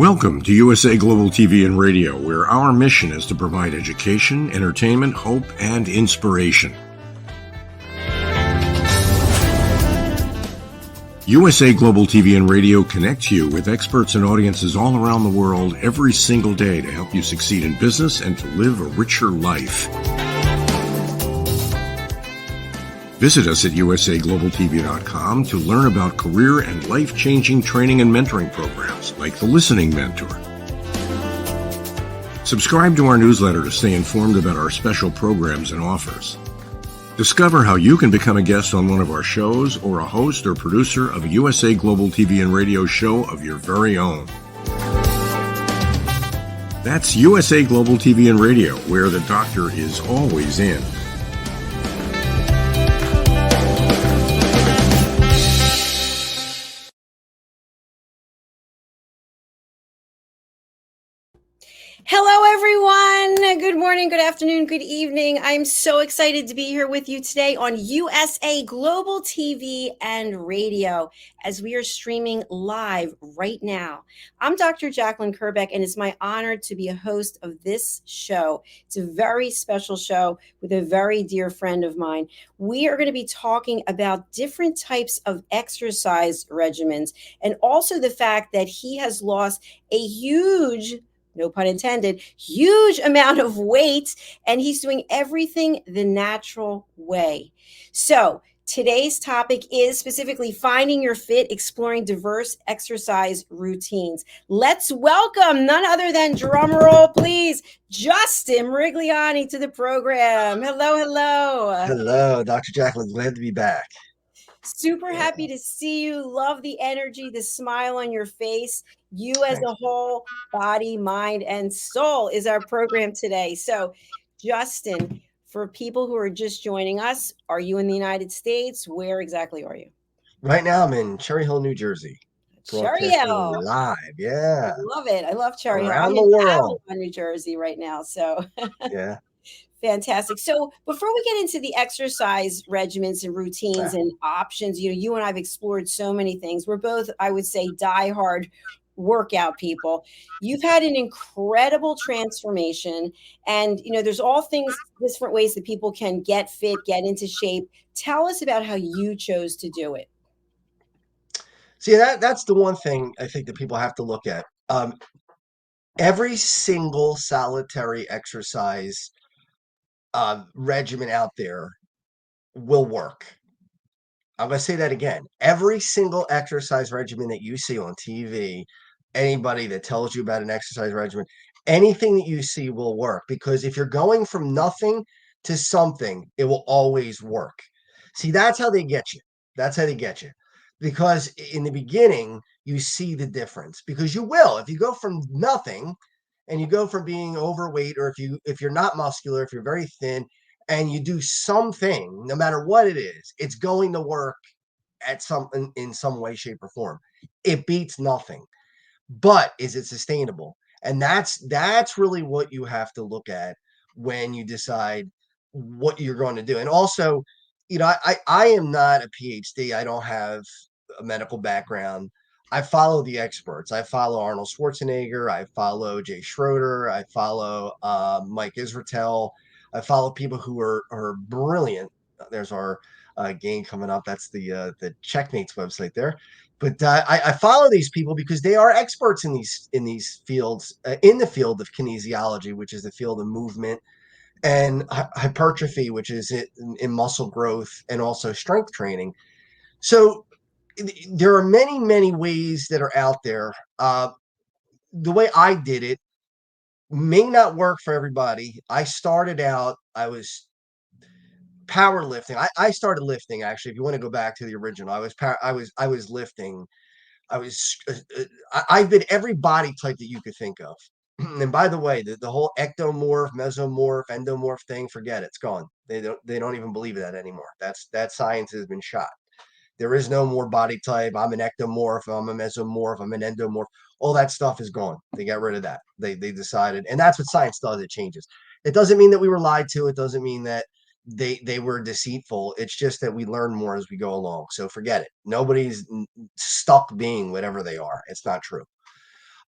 Welcome to USA Global TV and Radio, where our mission is to provide education, entertainment, hope, and inspiration. USA Global TV and Radio connects you with experts and audiences all around the world every single day to help you succeed in business and to live a richer life. Visit us at usaglobaltv.com to learn about career and life-changing training and mentoring programs like the Listening Mentor. Subscribe to our newsletter to stay informed about our special programs and offers. Discover how you can become a guest on one of our shows or a host or producer of a USA Global TV and Radio show of your very own. That's USA Global TV and Radio, where the doctor is always in. Hello, everyone. Good morning, good afternoon, good evening. I'm so excited to be here with you today on USA Global TV and Radio as we are streaming live right now. I'm Dr. Jacalyn Kerbeck, and it's my honor to be a host of this show. It's a very special show with a very dear friend of mine. We are going to be talking about different types of exercise regimens and also the fact that he has lost a huge, no pun intended, huge amount of weight, and he's doing everything the natural way. So today's topic is specifically finding your fit, exploring diverse exercise routines. Let's welcome none other than, drumroll please, Justin MIRIGLIANI to the program. Hello, hello. Hello, Dr. Jacalyn. Glad to be back. Super happy to see you. Love the energy, the smile on your face. You as a whole, body, mind, and soul is our program today. So, Justin, for people who are just joining us, are you in the United States? Where exactly are you? Right now, I'm in Cherry Hill, New Jersey. Cherry Hill. Live, yeah. I love it. I love Cherry Hill. Around the world. I'm in New Jersey right now, so. Yeah. Fantastic. So before we get into the exercise regimens and routines and options, you and I've explored so many things. We're both, I would say, diehard workout people. You've had an incredible transformation, and there's all things, different ways that people can get fit, get into shape. Tell us about how you chose to do it. See, that's the one thing I think that people have to look at. Every single solitary exercise regimen out there will work. I'm going to say that again. Every single exercise regimen that you see on TV, anybody that tells you about an exercise regimen, anything that you see will work, because if you're going from nothing to something, it will always work. See, that's how they get you. That's how they get you. Because in the beginning, you see the difference, because you will. If you go from nothing and you go from being overweight, or if you're not muscular, if you're very thin, and you do something, no matter what it is, it's going to work at in some way, shape, or form. It beats nothing. But is it sustainable? And that's really what you have to look at when you decide what you're going to do. And also, I am not a PhD. I don't have a medical background. I follow the experts. I follow Arnold Schwarzenegger. I follow Jay Schroeder. I follow Mike Israetel. I follow people who are brilliant. There's our game coming up. That's the Checkmates website there. But I follow these people because they are experts in these fields, in the field of kinesiology, which is the field of movement, and hypertrophy, which is in muscle growth, and also strength training. So there are many, many ways that are out there. The way I did it may not work for everybody. I started out, I was powerlifting. I started lifting, actually. If you want to go back to the original, I was lifting. I've been every body type that you could think of. And by the way, the whole ectomorph, mesomorph, endomorph thing, forget it. It's gone. They don't even believe that anymore. That science has been shot. There is no more body type. I'm an ectomorph. I'm a mesomorph. I'm an endomorph. All that stuff is gone. They got rid of that. They decided, and that's what science does. It changes. It doesn't mean that we were lied to. It doesn't mean that they were deceitful. It's just that we learn more as we go along. So forget it. Nobody's stuck being whatever they are. It's not true.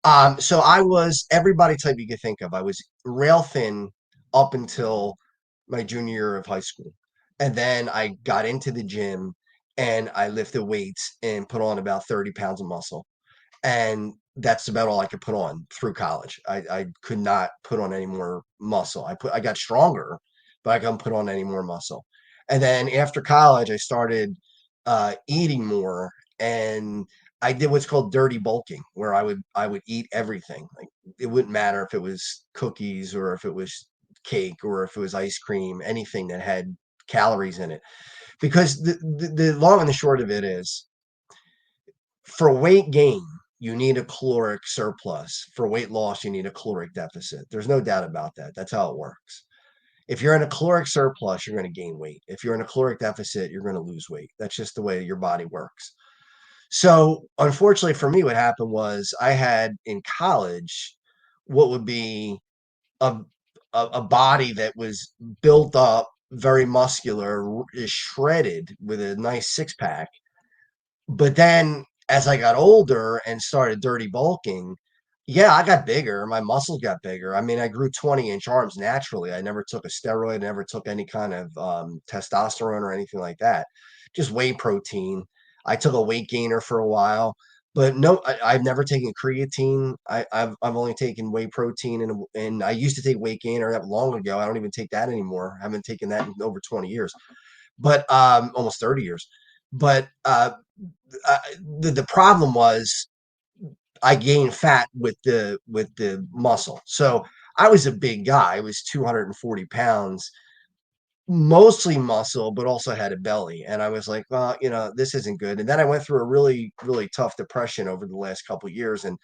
So I was every body type you could think of. I was rail thin up until my junior year of high school. And then I got into the gym and I lifted weights and put on about 30 pounds of muscle. And that's about all I could put on through college. I could not put on any more muscle. I got stronger, but I couldn't put on any more muscle. And then after college, I started eating more, and I did what's called dirty bulking, where I would eat everything. Like it wouldn't matter if it was cookies or if it was cake or if it was ice cream, anything that had calories in it. Because the long and the short of it is, for weight gain, you need a caloric surplus. For weight loss, you need a caloric deficit. There's no doubt about that. That's how it works. If you're in a caloric surplus, you're going to gain weight. If you're in a caloric deficit, you're going to lose weight. That's just the way your body works. So, unfortunately for me, what happened was I had in college what would be a a body that was built up, very muscular, is shredded with a nice six pack. But then as I got older and started dirty bulking, yeah, I got bigger. My muscles got bigger. I mean, I grew 20-inch arms naturally. I never took a steroid, never took any kind of testosterone or anything like that. Just whey protein. I took a weight gainer for a while, but no, I've never taken creatine. I've only taken whey protein, and I used to take weight gainer that long ago. I don't even take that anymore. I haven't taken that in over 20 years, but almost 30 years. But the problem was I gained fat with the muscle. So I was a big guy. I was 240 pounds, mostly muscle, but also had a belly. And I was like, well, this isn't good. And then I went through a really, really tough depression over the last couple of years. And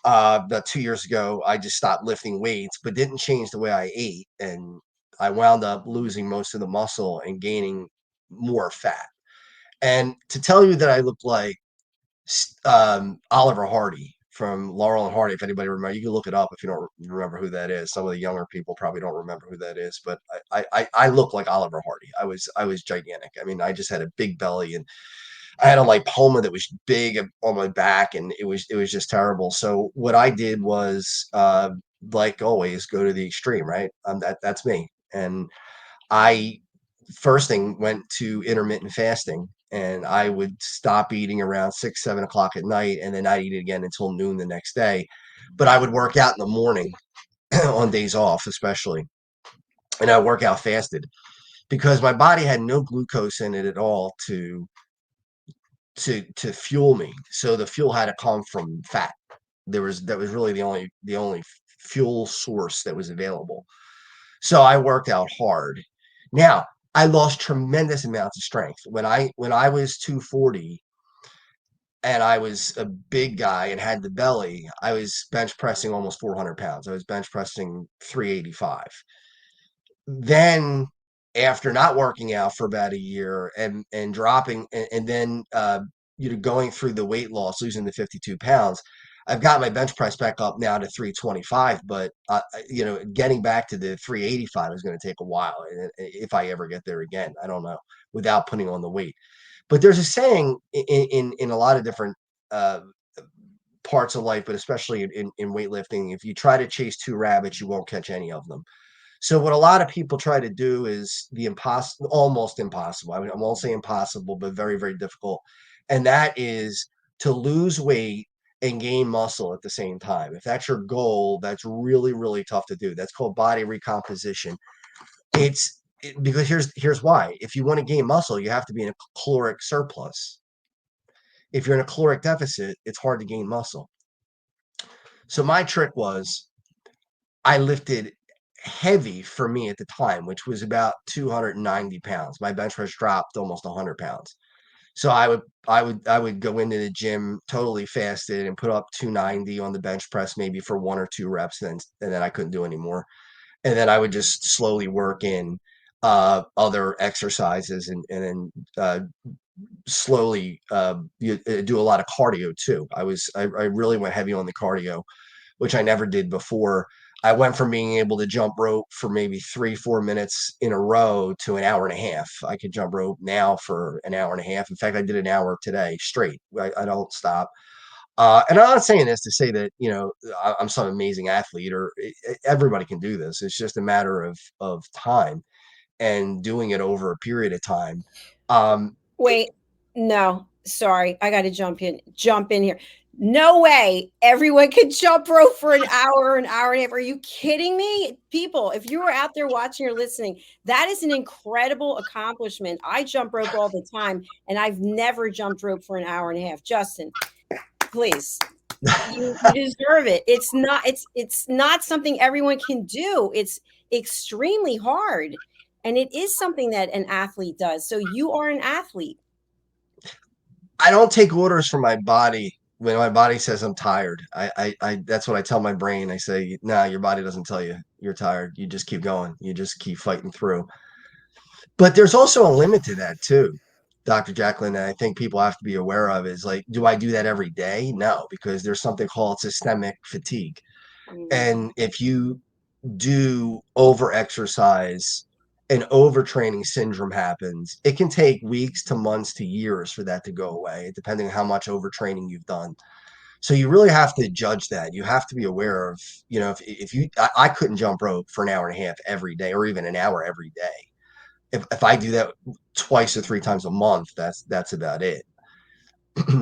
about 2 years ago, I just stopped lifting weights, but didn't change the way I ate. And I wound up losing most of the muscle and gaining more fat. And to tell you that I look like Oliver Hardy from Laurel and Hardy. If anybody remember, you can look it up if you don't remember who that is. Some of the younger people probably don't remember who that is, but I look like Oliver Hardy. I was gigantic. I mean, I just had a big belly, and I had a lipoma that was big on my back, and it was just terrible. So what I did was, like always, go to the extreme. Right, that's me, and I first thing went to intermittent fasting, and I would stop eating around 6, 7 o'clock at night, and then I'd eat it again until noon the next day. But I would work out in the morning on days off, especially, and I work out fasted because my body had no glucose in it at all to fuel me. So the fuel had to come from fat. That was really the only fuel source that was available. So I worked out hard. Now, I lost tremendous amounts of strength. When I was 240 and I was a big guy and had the belly, I was bench pressing almost 400 pounds. I was bench pressing 385. Then after not working out for about a year and dropping and then going through the weight loss, losing the 52 pounds, I've got my bench press back up now to 325, but getting back to the 385 is going to take a while, if I ever get there again. I don't know, without putting on the weight. But there's a saying in a lot of different uh, parts of life, but especially in weightlifting: if you try to chase two rabbits, you won't catch any of them. So what a lot of people try to do is the impossible, almost impossible. I mean, I won't say impossible, but very, very difficult. And that is to lose weight and gain muscle at the same time. If that's your goal, that's really, really tough to do. That's called body recomposition. Because here's why. If you want to gain muscle, you have to be in a caloric surplus. If you're in a caloric deficit, it's hard to gain muscle. So my trick was I lifted heavy for me at the time, which was about 290 pounds. My bench press dropped almost 100 pounds. So I would go into the gym totally fasted and put up 290 on the bench press, maybe for one or two reps, and then I couldn't do any more. And then I would just slowly work in other exercises, and then slowly do a lot of cardio too. I really went heavy on the cardio, which I never did before. I went from being able to jump rope for maybe 3, 4 minutes in a row to an hour and a half. I could jump rope now for an hour and a half. In fact, I did an hour today straight. I don't stop. And I'm not saying this to say that, I'm some amazing athlete or everybody can do this. It's just a matter of time and doing it over a period of time. Um, Wait, no, sorry, I got to jump in here. No way everyone can jump rope for an hour and a half. Are you kidding me? People, if you are out there watching or listening, that is an incredible accomplishment. I jump rope all the time, and I've never jumped rope for an hour and a half. Justin, please. You deserve it. It's not something everyone can do. It's extremely hard. And it is something that an athlete does. So you are an athlete. I don't take orders from my body when my body says I'm tired. That's what I tell my brain. I say, nah, your body doesn't tell you you're tired. You just keep going. You just keep fighting through. But there's also a limit to that too, Dr. Jacalyn, that I think people have to be aware of is like, do I do that every day? No, because there's something called systemic fatigue. Mhm. And if you do over exercise and overtraining syndrome happens, it can take weeks to months to years for that to go away, depending on how much overtraining you've done. So you really have to judge that. You have to be aware of, if you, I couldn't jump rope for an hour and a half every day or even an hour every day. If I do that twice or three times a month, that's about it.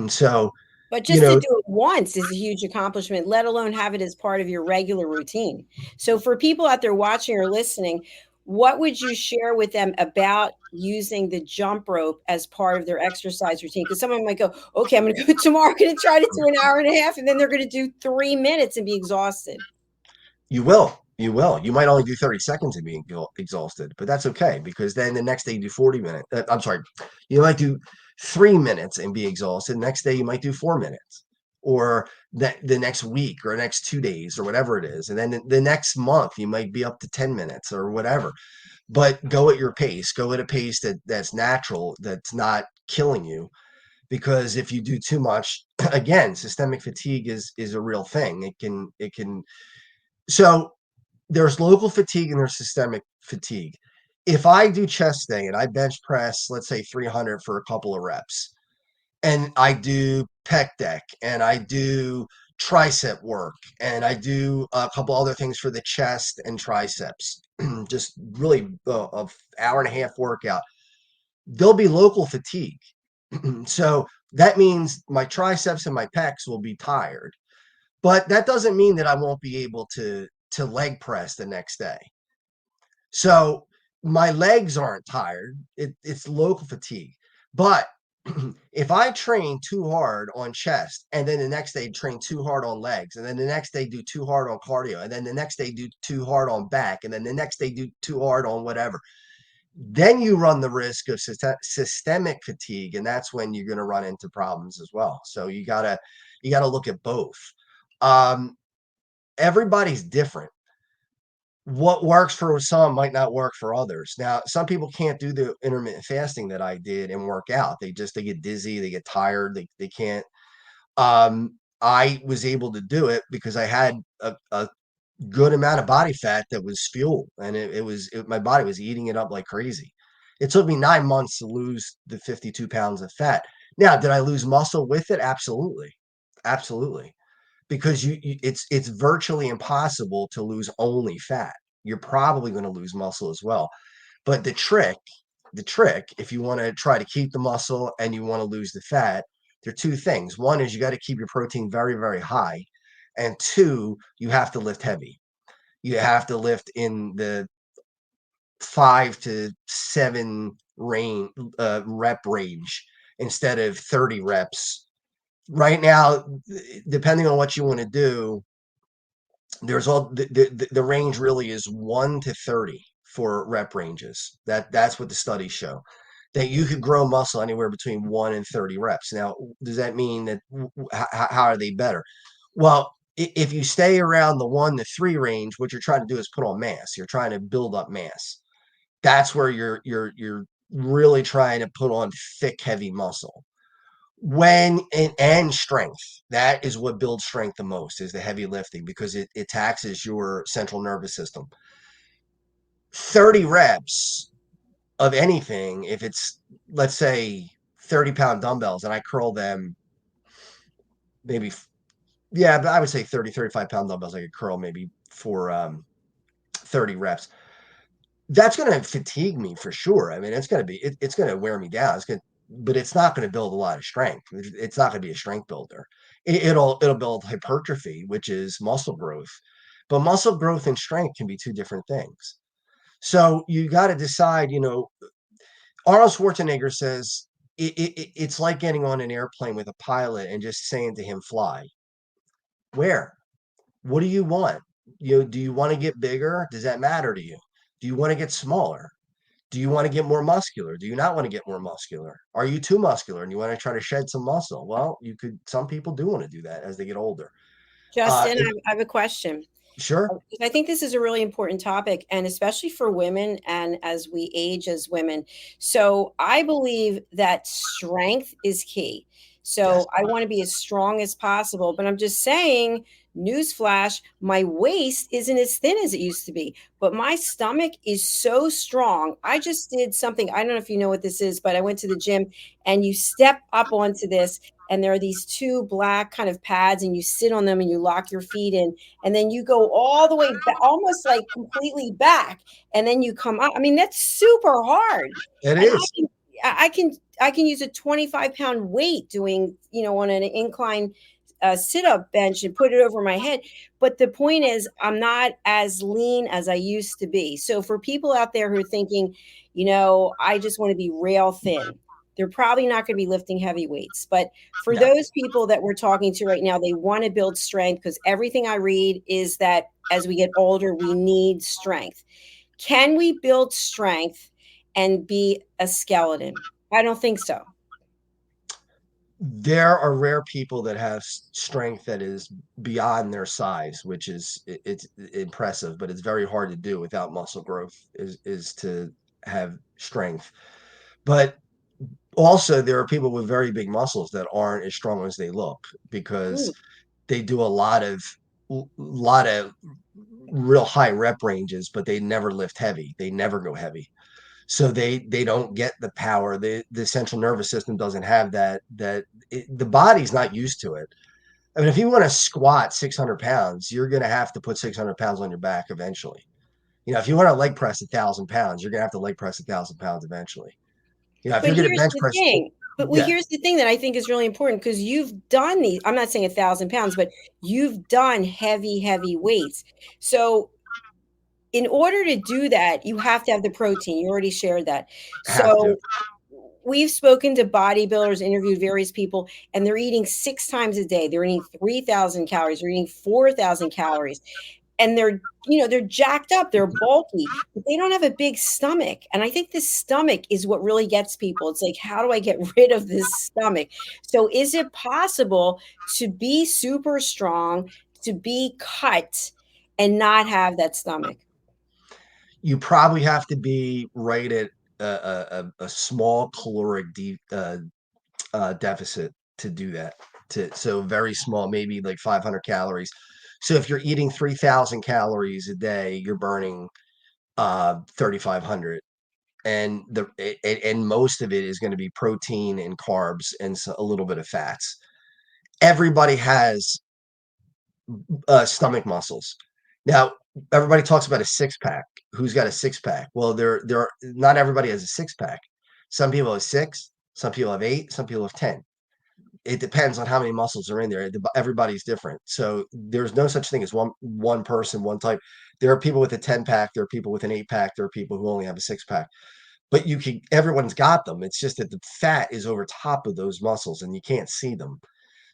So, But you just to know, do it once is a huge accomplishment, let alone have it as part of your regular routine. So, for people out there watching or listening, what would you share with them about using the jump rope as part of their exercise routine? Because someone might go, okay, I'm going to go tomorrow, I'm going to try to do an hour and a half, and then they're going to do 3 minutes and be exhausted. you will. You will. You might only do 30 seconds and be exhausted, but that's okay because then the next day you do 40 minutes. I'm sorry. You might do 3 minutes and be exhausted. Next day you might do 4 minutes or the next week or next 2 days or whatever it is. And then the next month you might be up to 10 minutes or whatever, but go at your pace, go at a pace that's natural, that's not killing you. Because if you do too much, again, systemic fatigue is a real thing. It can so there's local fatigue and there's systemic fatigue. If I do chest day and I bench press, let's say 300 for a couple of reps, and I do pec deck and I do tricep work and I do a couple other things for the chest and triceps, just really a hour and a half workout, there'll be local fatigue. So that means my triceps and my pecs will be tired, but that doesn't mean that I won't be able to leg press the next day. So my legs aren't tired. It's local fatigue. But if I train too hard on chest and then the next day train too hard on legs and then the next day do too hard on cardio and then the next day do too hard on back and then the next day do too hard on whatever, then you run the risk of systemic fatigue, and that's when you're going to run into problems as well. So you gotta look at both. Um, Everybody's different. What works for some might not work for others. Now, some people can't do the intermittent fasting that I did and work out. They get dizzy, they get tired, they can't. I was able to do it because I had a good amount of body fat that was fuel, and my body was eating it up like crazy. It took me 9 months to lose the 52 pounds of fat. Now, did I lose muscle with it? Absolutely, absolutely, because it's virtually impossible to lose only fat. You're probably going to lose muscle as well. But the trick, if you want to try to keep the muscle and you want to lose the fat, there are two things. One is you got to keep your protein very, very high. And two, you have to lift heavy. You have to lift in the 5 to 7 rep range instead of 30 reps. Right now, depending on what you want to do, there's all the range really is 1 to 30 for rep ranges. That's what the studies show. That you could grow muscle anywhere between 1 and 30 reps. Now, does that mean that how are they better? Well, if you stay around the 1 to 3 range, what you're trying to do is put on mass. You're trying to build up mass. That's where you're really trying to put on thick, heavy muscle and strength. That is what builds strength the most, is the heavy lifting, because it taxes your central nervous system. 30 reps of anything, if it's, let's say, 30-pound dumbbells and I curl them maybe, yeah, but I would say 30, 35 pound dumbbells, like a curl, maybe for 30 reps. That's going to fatigue me for sure. I mean, it's going to wear me down. But it's not going to build a lot of strength. It's not going to be a strength builder. It'll build hypertrophy, which is muscle growth. But muscle growth and strength can be two different things. So you got to decide, Arnold Schwarzenegger says it's like getting on an airplane with a pilot and just saying to him, fly. Where? What do you want? Do you want to get bigger? Does that matter to you? Do you want to get smaller? Do you want to get more muscular? Do you not want to get more muscular? Are you too muscular and you want to try to shed some muscle? Well, some people do want to do that as they get older. Justin, If I have a question. Sure. I think this is a really important topic, and especially for women and as we age as women. So I believe that strength is key. Yes. So I want to be as strong as possible, but I'm just saying, newsflash, my waist isn't as thin as it used to be, but my stomach is so strong. I just did something. I don't know if you know what this is, but I went to the gym and you step up onto this, and there are these two black kind of pads, and you sit on them and you lock your feet in, and then you go all the way back, almost like completely back, and then you come up. I mean, that's super hard. It And is. I can use a 25-pound weight doing, on an incline sit-up bench and put it over my head. But the point is, I'm not as lean as I used to be. So for people out there who are thinking, I just want to be rail thin, they're probably not going to be lifting heavy weights. But for No. those people that we're talking to right now, they want to build strength, because everything I read is that as we get older, we need strength. Can we build strength and be a skeleton? I don't think so. There are rare people that have strength that is beyond their size, which it's impressive, but it's very hard to do without muscle growth is to have strength. But also there are people with very big muscles that aren't as strong as they look because Mm. they do a lot of real high rep ranges, but they never lift heavy. They never go heavy. So they don't get the power. The central nervous system doesn't have the body's not used to it. I mean, if you want to squat 600 pounds, you're going to have to put 600 pounds on your back eventually. If you want to leg press 1,000 pounds, you're going to have to leg press 1,000 pounds eventually. If But you're going to here's bench the press, thing. yeah, Here's the thing that I think is really important, because you've done these. I'm not saying 1,000 pounds, but you've done heavy, heavy weights. So in order to do that, you have to have the protein. You already shared that. have to. So we've spoken to bodybuilders, interviewed various people, and they're eating 6 times a day. They're eating 3,000 calories. They're eating 4,000 calories, and they're jacked up, they're bulky, but they don't have a big stomach. And I think the stomach is what really gets people. It's like, how do I get rid of this stomach? So is it possible to be super strong, to be cut, and not have that stomach? You probably have to be right at a small caloric deficit to do that. So very small, maybe like 500 calories. So if you're eating 3,000 calories a day, you're burning 3,500, and most of it is going to be protein and carbs and a little bit of fats. Everybody has stomach muscles. Now, everybody talks about a six pack. Who's got a six pack? Well, not everybody has a six pack. Some people have six, some people have eight, some people have 10. It depends on how many muscles are in there. Everybody's different. So there's no such thing as one person, one type. There are people with a 10 pack, there are people with an 8 pack, there are people who only have a six pack. But everyone's got them. It's just that the fat is over top of those muscles and you can't see them.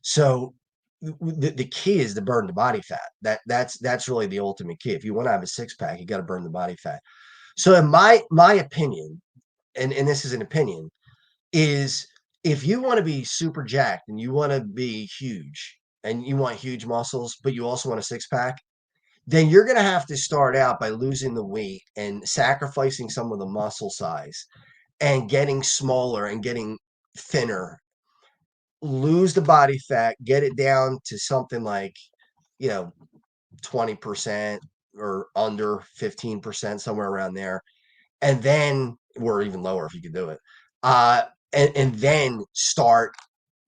So the key is to burn the body fat. That's really the ultimate key. If you want to have a six pack, you got to burn the body fat. So in my opinion, and this is an opinion, is if you want to be super jacked and you want to be huge and you want huge muscles, but you also want a six pack, then you're going to have to start out by losing the weight and sacrificing some of the muscle size and getting smaller and getting thinner, lose the body fat, get it down to something like, you know, 20% or under 15%, somewhere around there. And then, or even lower if you could do it. And then start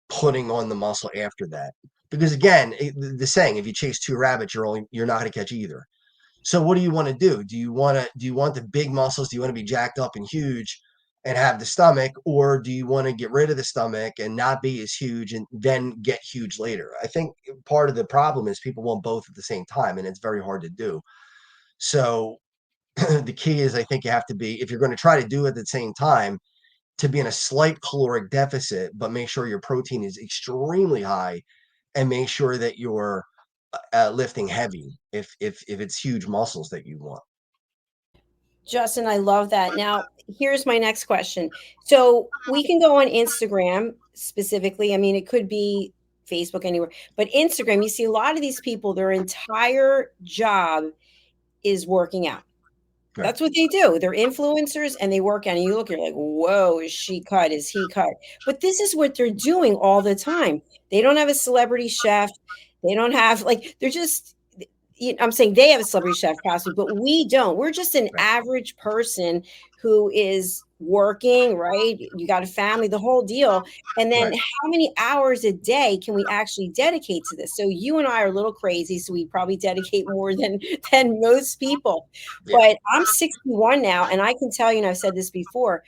putting on the muscle after that. because again, the saying, if you chase two rabbits, you're not going to catch either. So what do you want to do? Do you want the big muscles? Do you want to be jacked up and huge and have the stomach, or do you want to get rid of the stomach and not be as huge and then get huge later? I think part of the problem is people want both at the same time, and it's very hard to do. So the key is, I think you have to be, if you're going to try to do it at the same time, to be in a slight caloric deficit, but make sure your protein is extremely high, and make sure that you're lifting heavy if it's huge muscles that you want. Justin, I love that. Now, here's my next question. So we can go on Instagram specifically. I mean, it could be Facebook, anywhere, but Instagram, you see a lot of these people, their entire job is working out. Right. That's what they do. They're influencers and they work out. And you look, you're like, whoa, is she cut? Is he cut? But this is what they're doing all the time. They don't have a celebrity chef. They don't have, like, they're just, I'm saying they have a celebrity chef possibly, but we don't. We're just an Right. average person who is working, right? You got a family, the whole deal. And then Right. how many hours a day can we actually dedicate to this? So you and I are a little crazy, so we probably dedicate more than most people. Yeah. But I'm 61 now, and I can tell you, and I've said this before,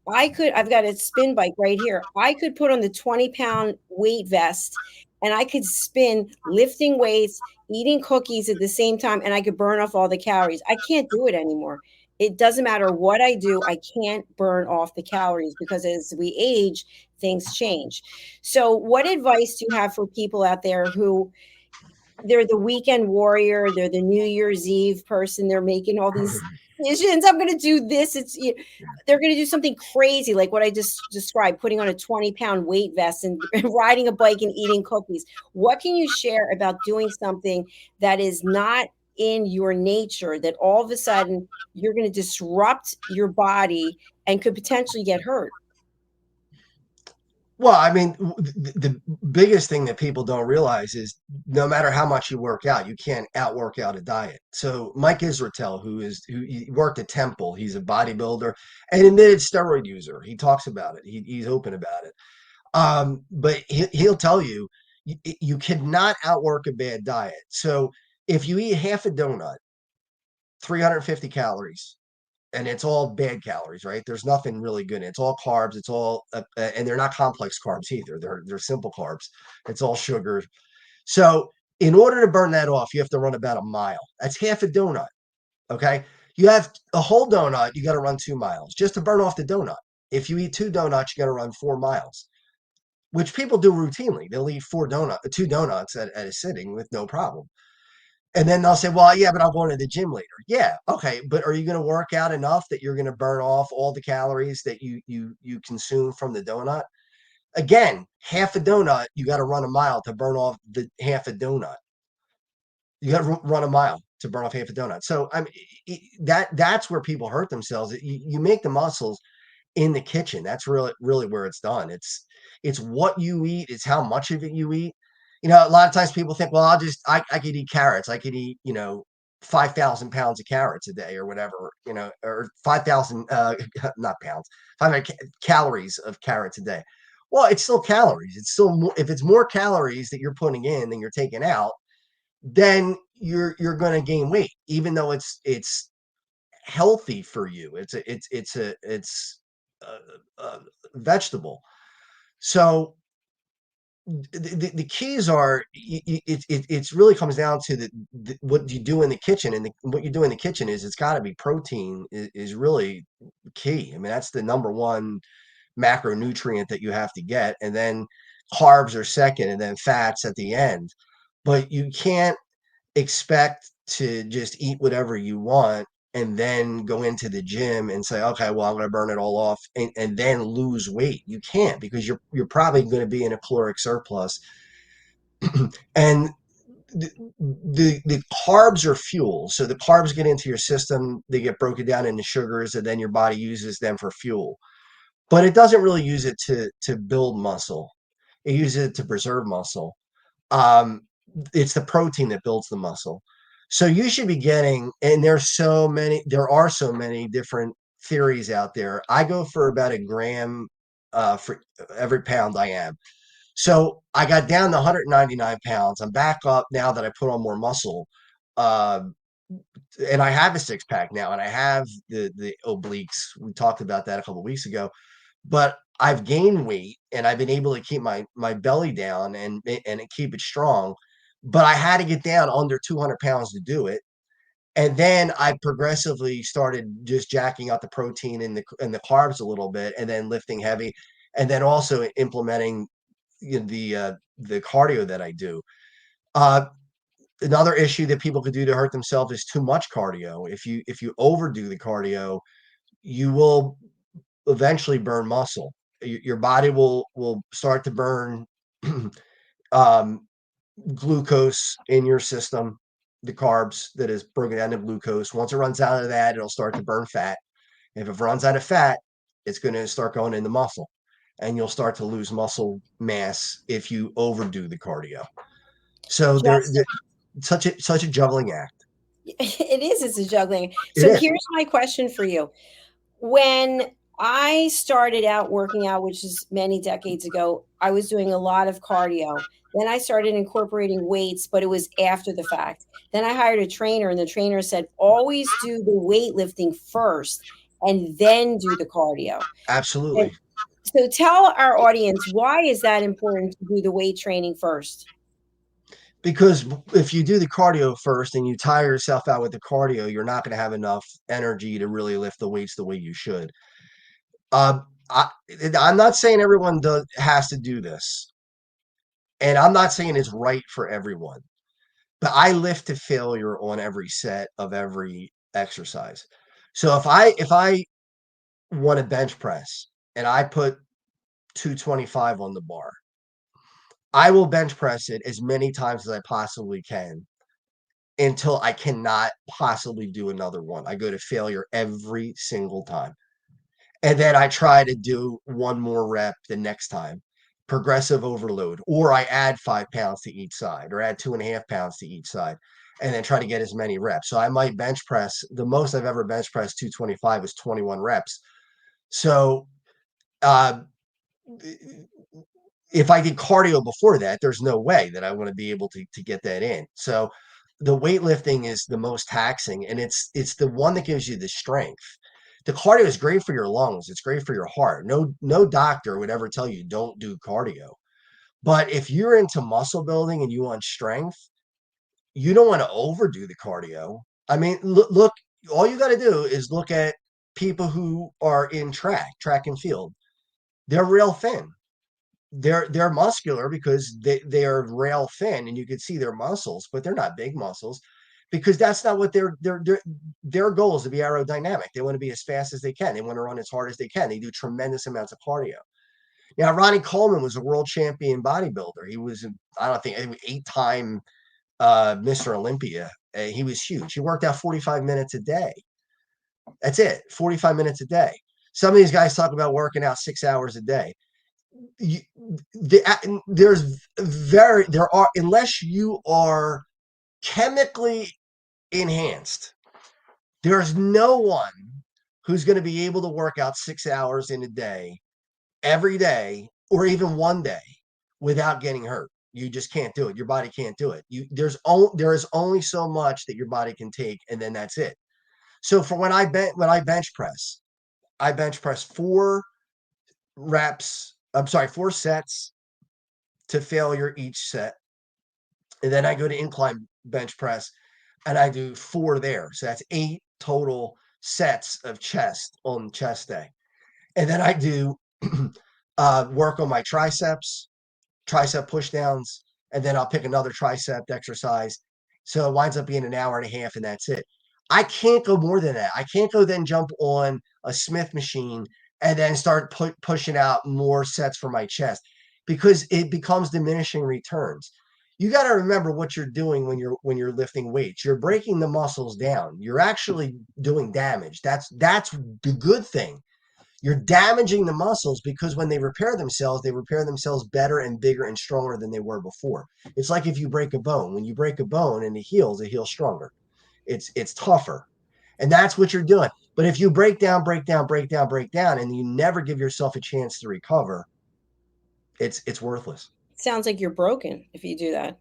I've got a spin bike right here. I could put on the 20-pound weight vest and I could spin lifting weights, eating cookies at the same time, and I could burn off all the calories. I can't do it anymore. It doesn't matter what I do, I can't burn off the calories because as we age, things change. So, what advice do you have for people out there who they're the weekend warrior, they're the New Year's Eve person, they're making all these decisions. I'm going to do this. They're going to do something crazy like what I just described, putting on a 20-pound weight vest and riding a bike and eating cookies. What can you share about doing something that is not in your nature, that all of a sudden you're going to disrupt your body and could potentially get hurt? Well, I mean, the biggest thing that people don't realize is no matter how much you work out, you can't outwork out a diet. So Mike Israetel, who he worked at Temple, he's a bodybuilder and admitted steroid user. He talks about it. He's open about it. But he'll tell you, you cannot outwork a bad diet. So if you eat half a donut, 350 calories, and it's all bad calories, right? There's nothing really good in it. It's all carbs. It's all, and they're not complex carbs either. They're simple carbs. It's all sugar. So in order to burn that off, you have to run about a mile. That's half a donut. Okay. You have a whole donut. You got to run 2 miles just to burn off the donut. If you eat two donuts, you got to run 4 miles, which people do routinely. They'll eat two donuts at a sitting with no problem. And then they'll say, well, yeah, but I'm going to the gym later. Yeah, okay, but are you going to work out enough that you're going to burn off all the calories that you consume from the donut? Again, half a donut, you got to run a mile to burn off the half a donut. You got to run a mile to burn off half a donut. So I mean, that's where people hurt themselves. You make the muscles in the kitchen. That's really where it's done. It's what you eat, it's how much of it you eat. A lot of times people think, well, I could eat carrots. I could eat, 5,000 pounds of carrots a day or whatever, or 5,000, not pounds, 500 calories of carrots a day. Well, it's still calories. It's still more, if it's more calories that you're putting in than you're taking out, then you're going to gain weight, even though it's healthy for you. It's a vegetable. So the keys are, it's really comes down to what you do in the kitchen, and what you do in the kitchen is, it's got to be protein is really key. I mean, that's the number one macronutrient that you have to get, and then carbs are second, and then fats at the end. But you can't expect to just eat whatever you want and then go into the gym and say, okay, well, I'm going to burn it all off and then lose weight. You can't, because you're probably going to be in a caloric surplus. And the carbs are fuel. So the carbs get into your system, they get broken down into sugars, and then your body uses them for fuel. But it doesn't really use it to build muscle. It uses it to preserve muscle. Um, it's the protein that builds the muscle. So you should be getting, and there are so many different theories out there. I go for about a gram for every pound I am. So I got down to 199 pounds. I'm back up now that I put on more muscle. Uh, and I have a six pack now, and I have the obliques. We talked about that a couple of weeks ago, but I've gained weight and I've been able to keep my belly down and keep it strong. But I had to get down under 200 pounds to do it. And then I progressively started just jacking up the protein and the carbs a little bit, and then lifting heavy, and then also implementing the cardio that I do. Uh, Another issue that people could do to hurt themselves is too much cardio. If you overdo the cardio, you will eventually burn muscle. Your body will start to burn um, glucose in your system, the carbs that is broken down to glucose. Once it runs out of that, it'll start to burn fat. If it runs out of fat, it's going to start going into muscle, and you'll start to lose muscle mass if you overdo the cardio. So Justin, such a juggling act. it is. It's a juggling. It So is. here's my question for you. When I started out working out, which is many decades ago, I was doing a lot of cardio. Then I started incorporating weights, but it was after the fact. Then I hired a trainer, and the trainer said, always do the weightlifting first and then do the cardio. And Absolutely. so tell our audience, why is that important to do the weight training first? Because if you do the cardio first and you tire yourself out with the cardio, you're not going to have enough energy to really lift the weights the way you should. Uh, I, I'm not saying everyone has to do this, and I'm not saying it's right for everyone. But I lift to failure on every set of every exercise. So if I want to bench press and I put 225 on the bar, I will bench press it as many times as I possibly can until I cannot possibly do another one. I go to failure every single time. And then I try to do one more rep the next time, progressive overload, or I add 5 pounds to each side, or add 2.5 pounds to each side, and then try to get as many reps. So I might bench press. The most I've ever bench pressed 225 is 21 reps. So uh, if I did cardio before that, there's no way that I want to be able to get that in. So the weightlifting is the most taxing, and it's the one that gives you the strength. The cardio is great for your lungs. It's great for your heart. No doctor would ever tell you don't do cardio. But if you're into muscle building and you want strength, you don't want to overdo the cardio. I mean, look, all you got to do is look at people who are in track and field. They're real thin. They're muscular because they are rail thin, and you can see their muscles, but they're not big muscles because that's not what their goal is, to be aerodynamic. They want to be as fast as they can. They want to run as hard as they can. They do tremendous amounts of cardio. Now, Ronnie Coleman was a world champion bodybuilder. He was, I don't think, 8-time Mr. Olympia. He was huge. He worked out 45 minutes a day. That's it, 45 minutes a day. Some of these guys talk about working out 6 hours a day. You, there are, unless you are chemically enhanced, there's no one who's going to be able to work out 6 hours in a day every day or even one day without getting hurt. You just can't do it. Your body can't do it. There is only so much that your body can take, and then that's it. So for when I bench press, I bench press 4 sets to failure each set. And then I go to incline bench press and I do 4 there. So that's 8 total sets of chest on chest day. And then I do work on my tricep push downs, and then I'll pick another tricep exercise. So it winds up being an hour and a half, and that's it. I can't go more than that. I can't go then jump on a Smith machine and then start pushing out more sets for my chest because it becomes diminishing returns. You got to remember what you're doing when you're lifting weights. You're breaking the muscles down. You're actually doing damage. That's the good thing. You're damaging the muscles because when they repair themselves better and bigger and stronger than they were before. It's like if you break a bone. When you break a bone and it heals stronger. It's tougher. And that's what you're doing. But if you break down, and you never give yourself a chance to recover, it's worthless. Sounds like you're broken if you do that.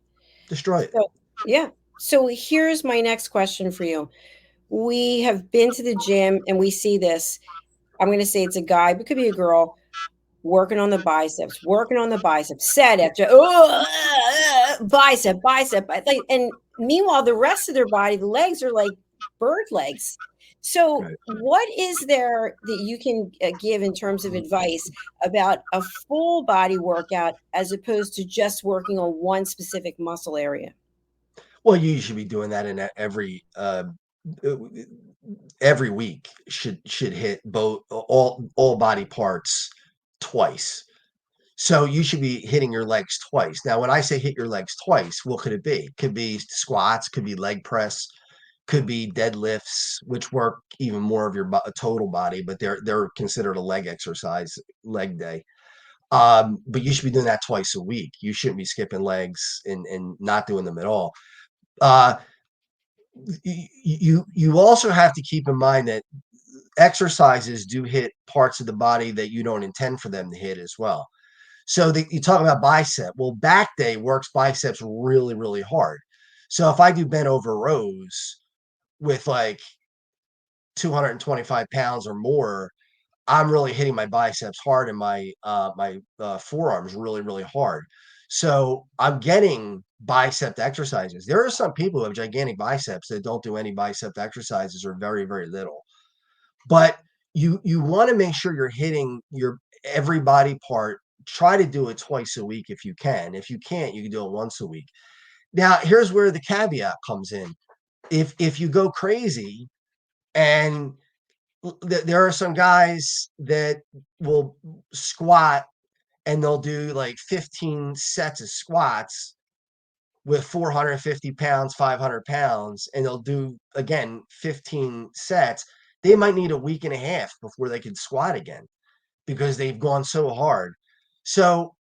Destroy it. So, yeah. So here's my next question for you. We have been to the gym and we see this. I'm going to say it's a guy, but it could be a girl working on the biceps, set after bicep. Like, and meanwhile, the rest of their body, the legs are like bird legs. So, Right. what is there that you can give in terms of advice about a full body workout as opposed to just working on one specific muscle area? Well, you should be doing that in uh, every week. Should hit both all body parts twice. So you should be hitting your legs twice. Now, when I say hit your legs twice, what could it be? Could be squats, could be leg press, could be deadlifts, which work even more of your total body, but they're considered a leg exercise, leg day. But you should be doing that twice a week. You shouldn't be skipping legs and not doing them at all. Uh, you also have to keep in mind that exercises do hit parts of the body that you don't intend for them to hit as well. So you talk about bicep. Well, back day works biceps really, really hard. So if I do bent over rows with like 225 pounds or more, I'm really hitting my biceps hard and my forearms really, really hard. So I'm getting bicep exercises. There are some people who have gigantic biceps that don't do any bicep exercises or very, very little. But you want to make sure you're hitting your every body part. Try to do it twice a week if you can. If you can't, you can do it once a week. Now, here's where the caveat comes in. If you go crazy and there are some guys that will squat and they'll do like 15 sets of squats with 450 pounds, 500 pounds, and they'll do again 15 sets. They might need a week and a half before they can squat again because they've gone so hard. So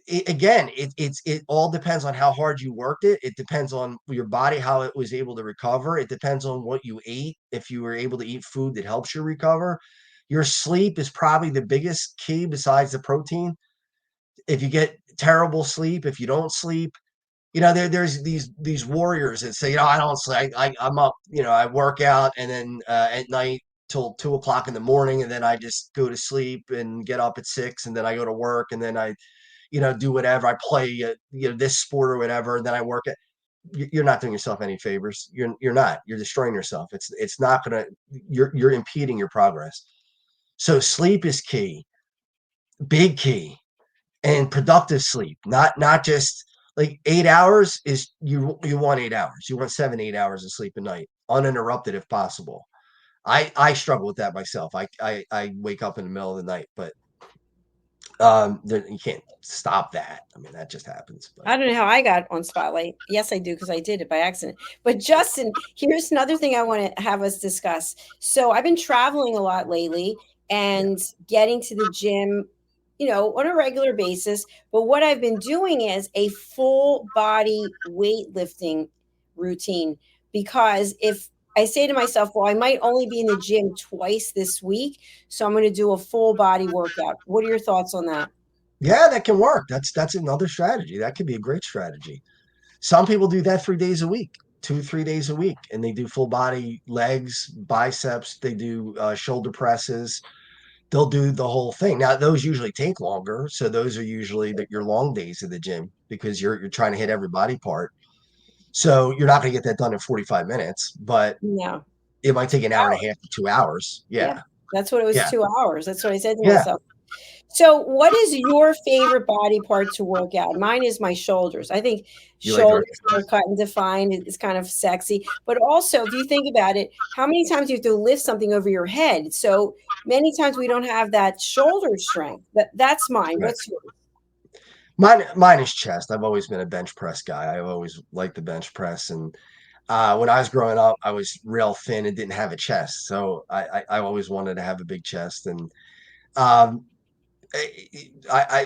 it all depends on how hard you worked it. It depends on your body, how it was able to recover. It depends on what you ate. If you were able to eat food that helps you recover, your sleep is probably the biggest key besides the protein. If you get terrible sleep, if you don't sleep, there's these warriors that say, I don't sleep. I'm up, I work out and then at night till 2 o'clock in the morning, and then I just go to sleep and get up at 6, and then I go to work, and then I do whatever. I play, this sport or whatever, and then I work it. You're not doing yourself any favors. You're not. You're destroying yourself. It's not gonna. You're impeding your progress. So sleep is key, big key, and productive sleep. Not just like 8 hours is you want 8 hours. You want 7, 8 hours of sleep a night, uninterrupted if possible. I struggle with that myself. I wake up in the middle of the night, but you can't stop that. I mean, that just happens. But I don't know how I got on Spotlight. Yes, I do because I did it by accident. But Justin, here's another thing I want to have us discuss. So I've been traveling a lot lately yeah, and getting to the gym, on a regular basis. But what I've been doing is a full body weightlifting routine because if I say to myself, well, I might only be in the gym twice this week, so I'm going to do a full body workout. What are your thoughts on that? yeah, that can work. That's another strategy. That could be a great strategy. Some people do that 3 days a week, 2, 3 days a week, and they do full body legs, biceps. They do shoulder presses. They'll do the whole thing. Now, those usually take longer, so those are usually your long days at the gym because you're trying to hit every body part. So you're not going to get that done in 45 minutes, but No. it might take an hour and a Hours. half to 2 hours. Yeah, Yeah, that's what it was, yeah, 2 hours. That's what I said to yeah. myself. So, what is your favorite body part to work out? Mine is my shoulders. I think You like shoulders running? that are cut and defined is kind of sexy. But also, if you think about it, how many times you have to lift something over your head? So many times we don't have that shoulder strength. That's mine. Right. What's yours? Mine is chest. I've always been a bench press guy. I've always liked the bench press, and when I was growing up, I was real thin and didn't have a chest, so I always wanted to have a big chest. And um,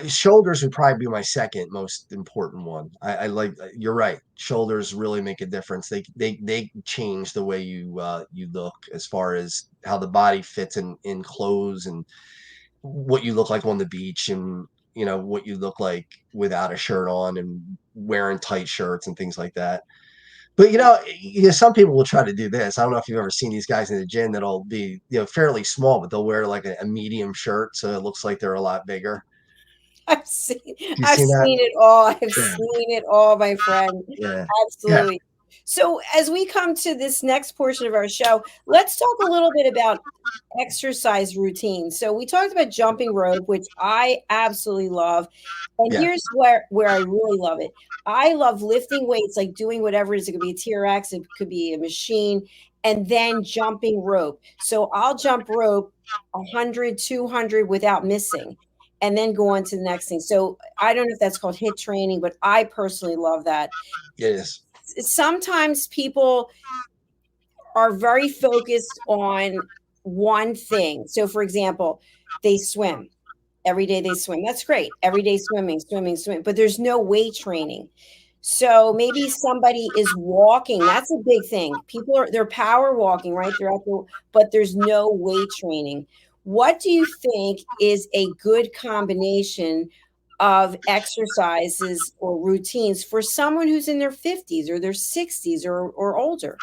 shoulders would probably be my second most important one. I like. You're right. Shoulders really make a difference. They change the way you look as far as how the body fits in clothes and what you look like on the beach and what you look like without a shirt on and wearing tight shirts and things like that. But some people will try to do this. I don't know if you've ever seen these guys in the gym that'll be fairly small, but they'll wear like a medium shirt so it looks like they're a lot bigger. I've seen You seen that? it all. I've Yeah. seen it all, my friend. Yeah. Absolutely. So as we come to this next portion of our show, let's talk a little bit about exercise routine. So we talked about jumping rope, which I absolutely love. And Yeah. here's where I really love it. I love lifting weights, like doing whatever it is. It could be a TRX, it could be a machine, and then jumping rope. So I'll jump rope 100, 200 without missing, and then go on to the next thing. So I don't know if that's called HIIT training, but I personally love that. It is. Sometimes people are very focused on one thing. So, for example, they swim. Every day they swim. That's great. Every day swimming, but there's no weight training. So maybe somebody is walking. That's a big thing. They're power walking, right? But there's no weight training. What do you think is a good combination of exercises or routines for someone who's in their 50s or their 60s or older?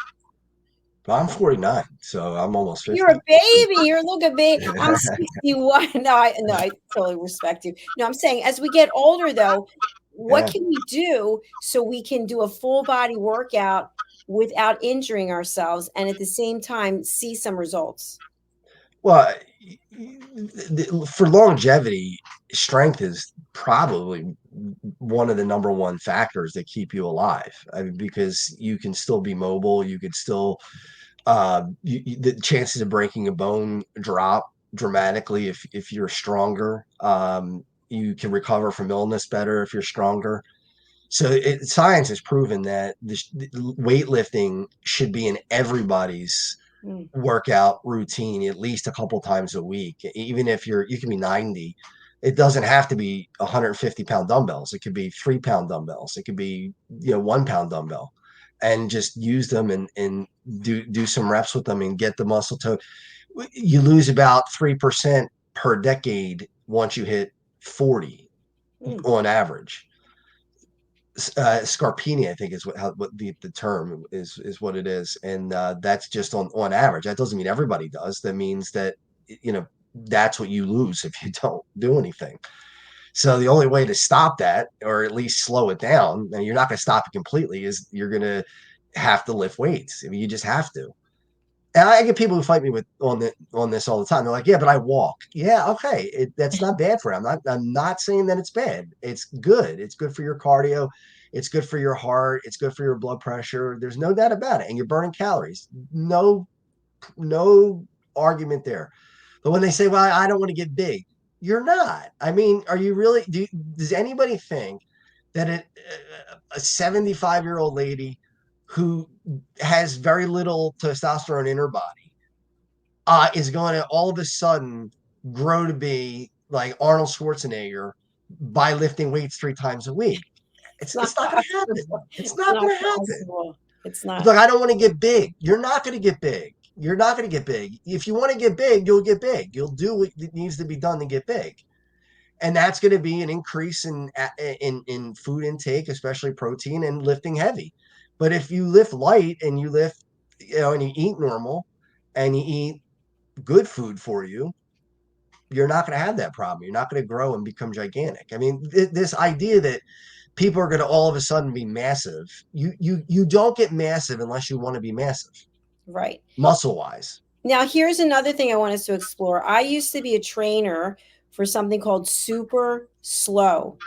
Well, I'm 49, so I'm almost 50. You're a baby. You're a baby. I'm 61. No, I totally respect you. No, I'm saying as we get older, though, what can we do so we can do a full body workout without injuring ourselves and at the same time see some results? Well, for longevity, strength is probably one of the number one factors that keep you alive. I mean, because you can still be mobile, you could still the chances of breaking a bone drop dramatically if you're stronger. You can recover from illness better if you're stronger. So science has proven that weightlifting should be in everybody's workout routine at least a couple times a week. Even if you can be 90, it doesn't have to be 150-pound dumbbells. It could be 3-pound dumbbells. It could be 1-pound dumbbell, and just use them and do some reps with them and get the muscle tone. You lose about 3% per decade once you hit 40 on average. Scarpini, I think, is what the term is what it is, and that's just on average. That doesn't mean everybody does. That means that that's what you lose if you don't do anything. So the only way to stop that, or at least slow it down, and you're not going to stop it completely, is you're going to have to lift weights. I mean, you just have to. And I get people who fight me on this all the time. They're like, "Yeah, but I walk." Yeah, okay, that's not bad for you. I'm not saying that it's bad. It's good. It's good for your cardio. It's good for your heart. It's good for your blood pressure. There's no doubt about it. And you're burning calories. No argument there. But when they say, "Well, I don't want to get big," you're not. I mean, are you really? Does anybody think that a 75-year-old lady who has very little testosterone in her body is going to all of a sudden grow to be like Arnold Schwarzenegger by lifting weights 3 times a week? It's not going to happen. It's not going to happen. It's not. Look, I don't want to get big. You're not going to get big. You're not going to get big. If you want to get big, you'll get big. You'll do what needs to be done to get big. And that's going to be an increase in food intake, especially protein, and lifting heavy. But if you lift light and you lift, and you eat normal and you eat good food for you, you're not going to have that problem. You're not going to grow and become gigantic. I mean, this idea that people are going to all of a sudden be massive, you don't get massive unless you want to be massive. Right. Muscle wise. Now, here's another thing I want us to explore. I used to be a trainer for something called Super Slow.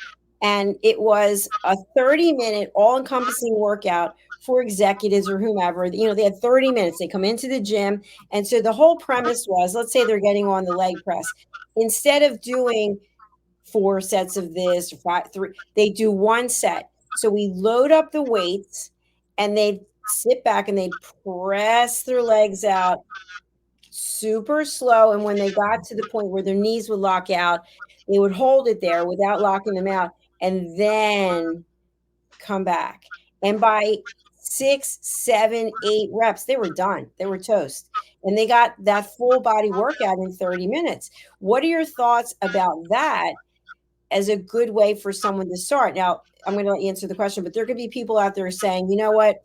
And it was a 30-minute all-encompassing workout for executives or whomever. They had 30 minutes. They come into the gym. And so the whole premise was, let's say they're getting on the leg press. Instead of doing 4 sets of this, or 3, they do 1 set. So we load up the weights and they sit back and they press their legs out super slow. And when they got to the point where their knees would lock out, they would hold it there without locking them out and then come back. And by 6, 7, 8 reps, they were done. They were toast. And they got that full body workout in 30 minutes. What are your thoughts about that as a good way for someone to start. Now, I'm going to answer the question, but there could be people out there saying, you know what?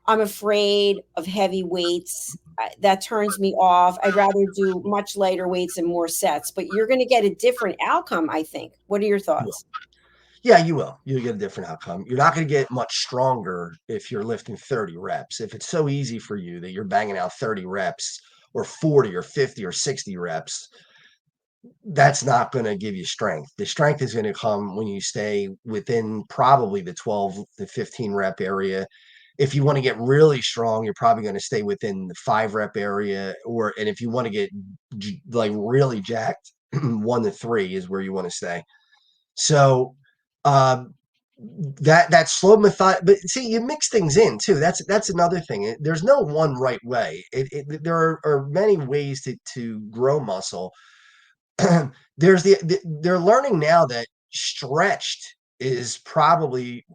I'm afraid of heavy weights. That turns me off. I'd rather do much lighter weights and more sets, but you're going to get a different outcome, I think. What are your You will. thoughts? Yeah, you will. You'll get a different outcome. You're not going to get much stronger if you're lifting 30 reps. If it's so easy for you that you're banging out 30 reps or 40 or 50 or 60 reps, that's not going to give you strength. The strength is going to come when you stay within probably the 12 to 15 rep area. If you want to get really strong, you're probably going to stay within the 5 rep area, and if you want to get like really jacked, 1 to 3 is where you want to stay. So um, that slow method, but see, you mix things in too. That's another thing. There's no one right way. There are many ways to grow muscle. They're learning now that stretched is probably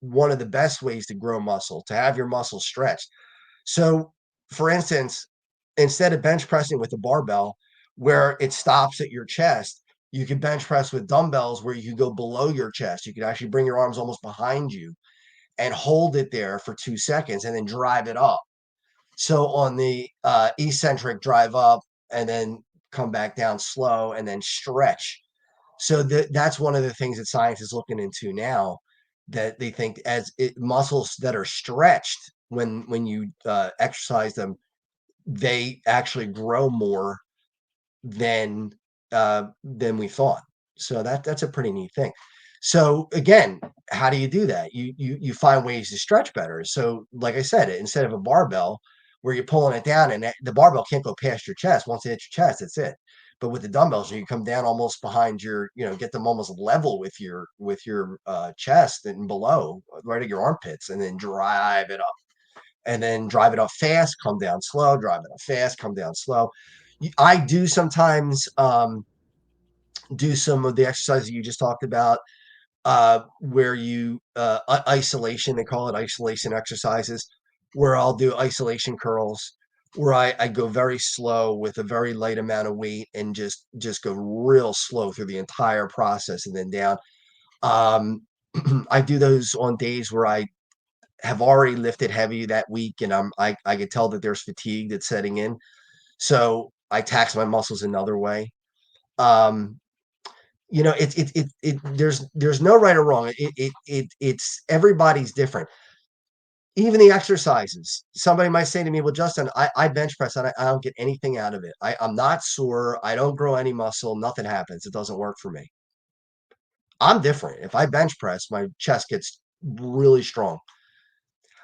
one of the best ways to grow muscle, to have your muscle stretched. So, for instance, instead of bench pressing with a barbell where it stops at your chest, you can bench press with dumbbells where you can go below your chest. You can actually bring your arms almost behind you and hold it there for 2 seconds and then drive it up. So on the eccentric, drive up and then come back down slow and then stretch. So that's one of the things that science is looking into now, that they think muscles that are stretched when you exercise them, they actually grow more than we thought. So that's a pretty neat thing. So again, how do you do that? You find ways to stretch better. So like I said, instead of a barbell where you're pulling it down and the barbell can't go past your chest. Once it hits your chest, that's it. But with the dumbbells, you come down almost behind your, get them almost level with your chest and below, right at your armpits, and then drive it up. And then drive it up fast, come down slow, drive it up fast, come down slow. I do sometimes do some of the exercises you just talked about, where you isolation, they call it isolation exercises, where I'll do isolation curls, where I go very slow with a very light amount of weight and just go real slow through the entire process and then down. Um, I do those on days where I have already lifted heavy that week and I could tell that there's fatigue that's setting in. So I tax my muscles another way. Um, there's no right or wrong. It's everybody's different. Even the exercises. Somebody might say to me, "Well, Justin, I bench press and I don't get anything out of it. I'm not sore. I don't grow any muscle. Nothing happens. It doesn't work for me." I'm different. If I bench press, my chest gets really strong.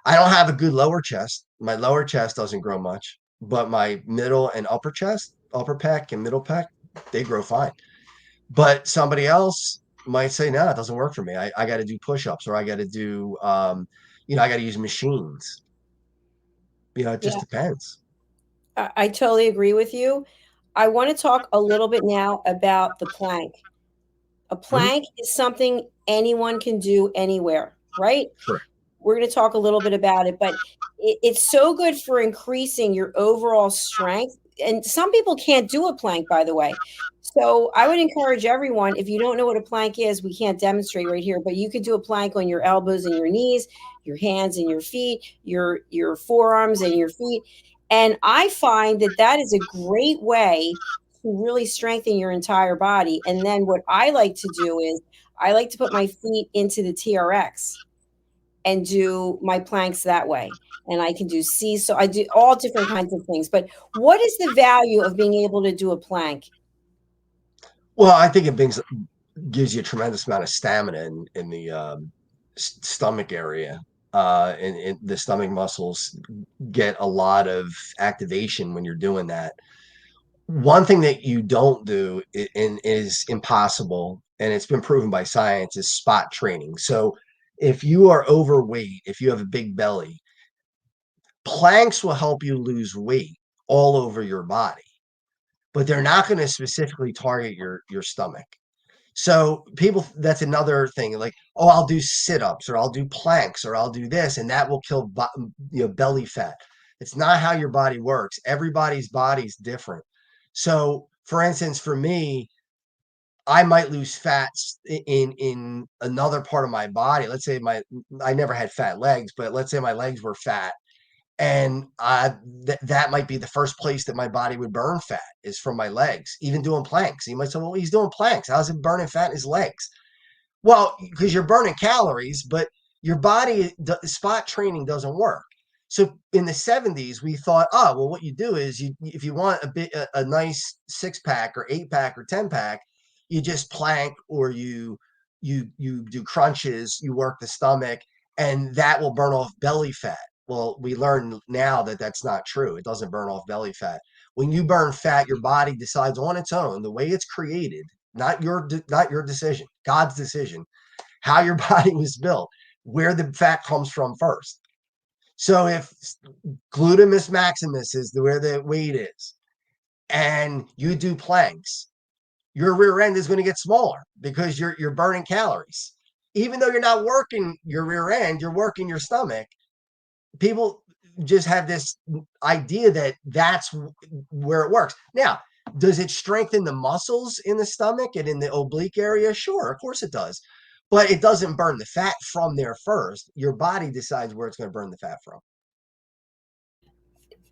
I don't have a good lower chest. My lower chest doesn't grow much, but my middle and upper chest, upper pec and middle pec, they grow fine. But somebody else might say, no, it doesn't work for me. I got to do push-ups, or I got to do, I got to use machines. It just Yeah, depends. I totally agree with you. I want to talk a little bit now about the plank. A Mhm. plank is something anyone can do anywhere, right? Correct. We're going to talk a little bit about it, but it's so good for increasing your overall strength. And some people can't do a plank, by the way. So I would encourage everyone, if you don't know what a plank is, we can't demonstrate right here, but you could do a plank on your elbows and your knees, your hands and your feet, your forearms and your feet. And I find that that is a great way to really strengthen your entire body. And then what I like to do is I like to put my feet into the TRX and do my planks that way. And I can do seesaw. I do all different kinds of things. But what is the value of being able to do a plank? Well, I think gives you a tremendous amount of stamina in the stomach area. And the stomach muscles get a lot of activation when you're doing that. One thing that you don't do and is impossible, and it's been proven by science, is spot training. So if you are overweight, if you have a big belly, planks will help you lose weight all over your body, but they're not going to specifically target your stomach. So people, that's another thing, like, oh, I'll do sit-ups or I'll do planks or I'll do this, and that will kill belly fat. It's not how your body works. Everybody's body's different. So for instance, for me, I might lose fats in another part of my body. Let's say I never had fat legs, but let's say my legs were fat, and that might be the first place that my body would burn fat is from my legs, even doing planks. You might say, well, he's doing planks. How's it burning fat in his legs? Well, because you're burning calories, but your body, spot training doesn't work. So in the 70s, we thought, oh, well, what you do is if you want a nice 6-pack or 8-pack or 10-pack, you just plank or you do crunches, you work the stomach, and that will burn off belly fat. Well, we learn now that that's not true. It doesn't burn off belly fat. When you burn fat, your body decides on its own, the way it's created, not your decision, God's decision, how your body was built, where the fat comes from first. So if glutamus maximus is where the weight is, and you do planks, your rear end is going to get smaller because you're burning calories. Even though you're not working your rear end, you're working your stomach. People just have this idea that that's where it works. Now, does it strengthen the muscles in the stomach and in the oblique area? Sure, of course it does. But it doesn't burn the fat from there first. Your body decides where it's going to burn the fat from.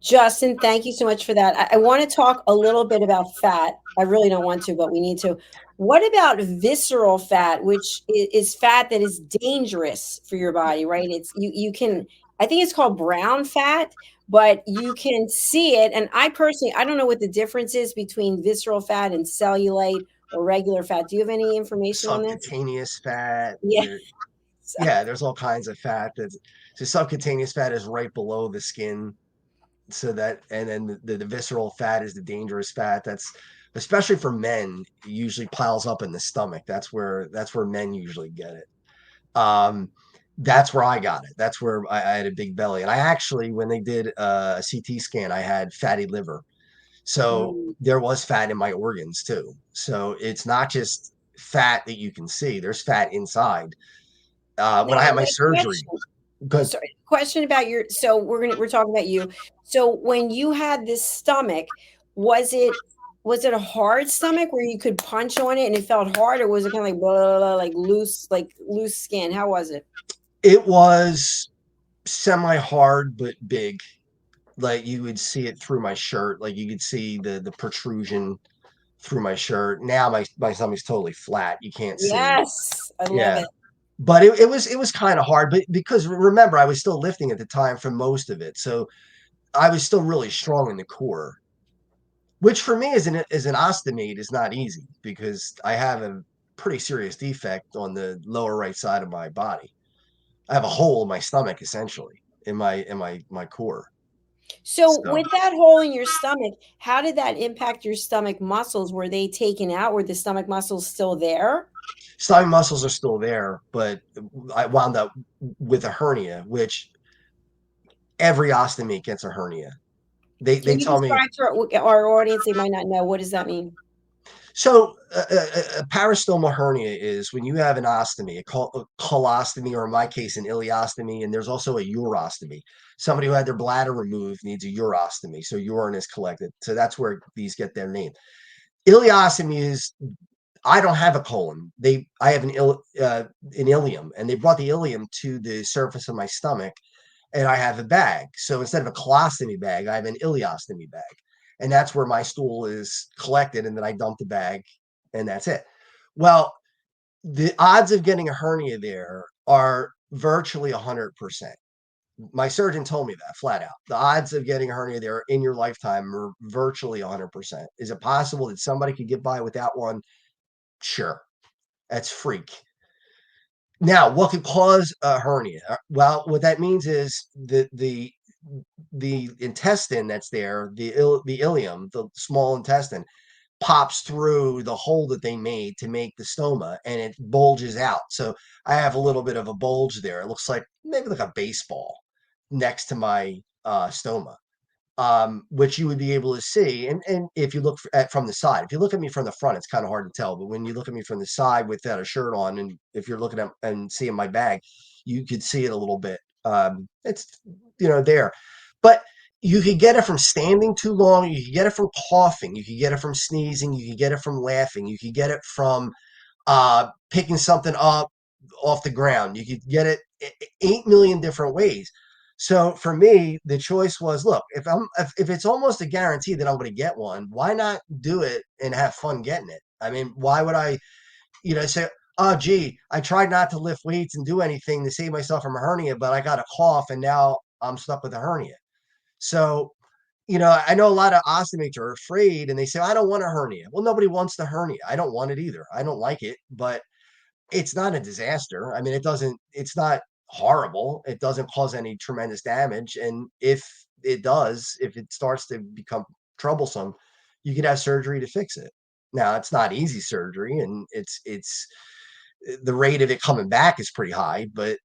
Justin, thank you so much for that. I want to talk a little bit about fat. I really don't want to, but we need to. What about visceral fat, which is fat that is dangerous for your body, right? It's you can, I think it's called brown fat, but you can see it. And I personally, I don't know what the difference is between visceral fat and cellulite or regular fat. Do you have any information on this? Subcutaneous fat. Yeah. Yeah, there's all kinds of fat. So subcutaneous fat is right below the skin. So that, and then the visceral fat is the dangerous fat. That's especially for men, usually piles up in the stomach. That's where men usually get it. That's where I got it. That's where I had a big belly. And I actually, when they did a CT scan, I had fatty liver. So Mm. there was fat in my organs too. So it's not just fat that you can see. There's fat inside. Now When I I had my got a surgery, question. good. Sorry, question about your, so we're talking about you. So when you had this stomach, was it a hard stomach where you could punch on it and it felt hard, or was it kind of like blah, blah, blah, like loose skin? How was it? It was semi-hard but big. Like you would see it through my shirt. Like you could see the protrusion through my shirt. Now my stomach's totally flat. You can't see. Yes, I love Yeah. it. But it was kind of hard, but because remember I was still lifting at the time for most of it. So I was still really strong in the core, which for me as an ostomate is not easy because I have a pretty serious defect on the lower right side of my body. I have a hole in my stomach essentially in my core. So So with that hole in your stomach, how did that impact your stomach muscles? Were they taken out? Were the stomach muscles still there? stomach muscles are still there, but I wound up with a hernia, which every ostomate gets a hernia. They Can they you tell me. describe to our audience? They might not know. What does that mean? So a parastoma hernia is when you have an ostomy, a colostomy, or in my case, an ileostomy, and there's also a urostomy. Somebody who had their bladder removed needs a urostomy, so urine is collected. So that's where these get their name. Ileostomy is I don't have a colon. I have an ileum, and they brought the ileum to the surface of my stomach, and I have a bag. So instead of a colostomy bag, I have an ileostomy bag. And that's where my stool is collected. And then I dump the bag and that's it. Well, the odds of getting a hernia there are virtually 100%. My surgeon told me that flat out. The odds of getting a hernia there in your lifetime are virtually 100%. Is it possible that somebody could get by without one? Sure. That's freak. Now, what could cause a hernia? Well, what that means is the intestine that's there, the ileum, the small intestine, pops through the hole that they made to make the stoma, and it bulges out. So I have a little bit of a bulge there. It looks like maybe like a baseball next to my stoma, which you would be able to see. And if you look at from the side, if you look at me from the front, it's kind of hard to tell. But when you look at me from the side without a shirt on, and if you're looking at and seeing my bag, you could see it a little bit. It's there, but you could get it from standing too long. You could get it from coughing. You could get it from sneezing. You could get it from laughing. You could get it from picking something up off the ground. You could get it 8 million different ways. So for me, the choice was, look, if it's almost a guarantee that I'm going to get one, why not do it and have fun getting it? I mean, why would I, say, oh, gee, I tried not to lift weights and do anything to save myself from a hernia, but I got a cough and now I'm stuck with a hernia. So, I know a lot of ostomates are afraid and they say, I don't want a hernia. Well, nobody wants the hernia. I don't want it either. I don't like it, but it's not a disaster. I mean, it's not horrible. It doesn't cause any tremendous damage. And if if it starts to become troublesome, you could have surgery to fix it. Now, it's not easy surgery and it's the rate of it coming back is pretty high, but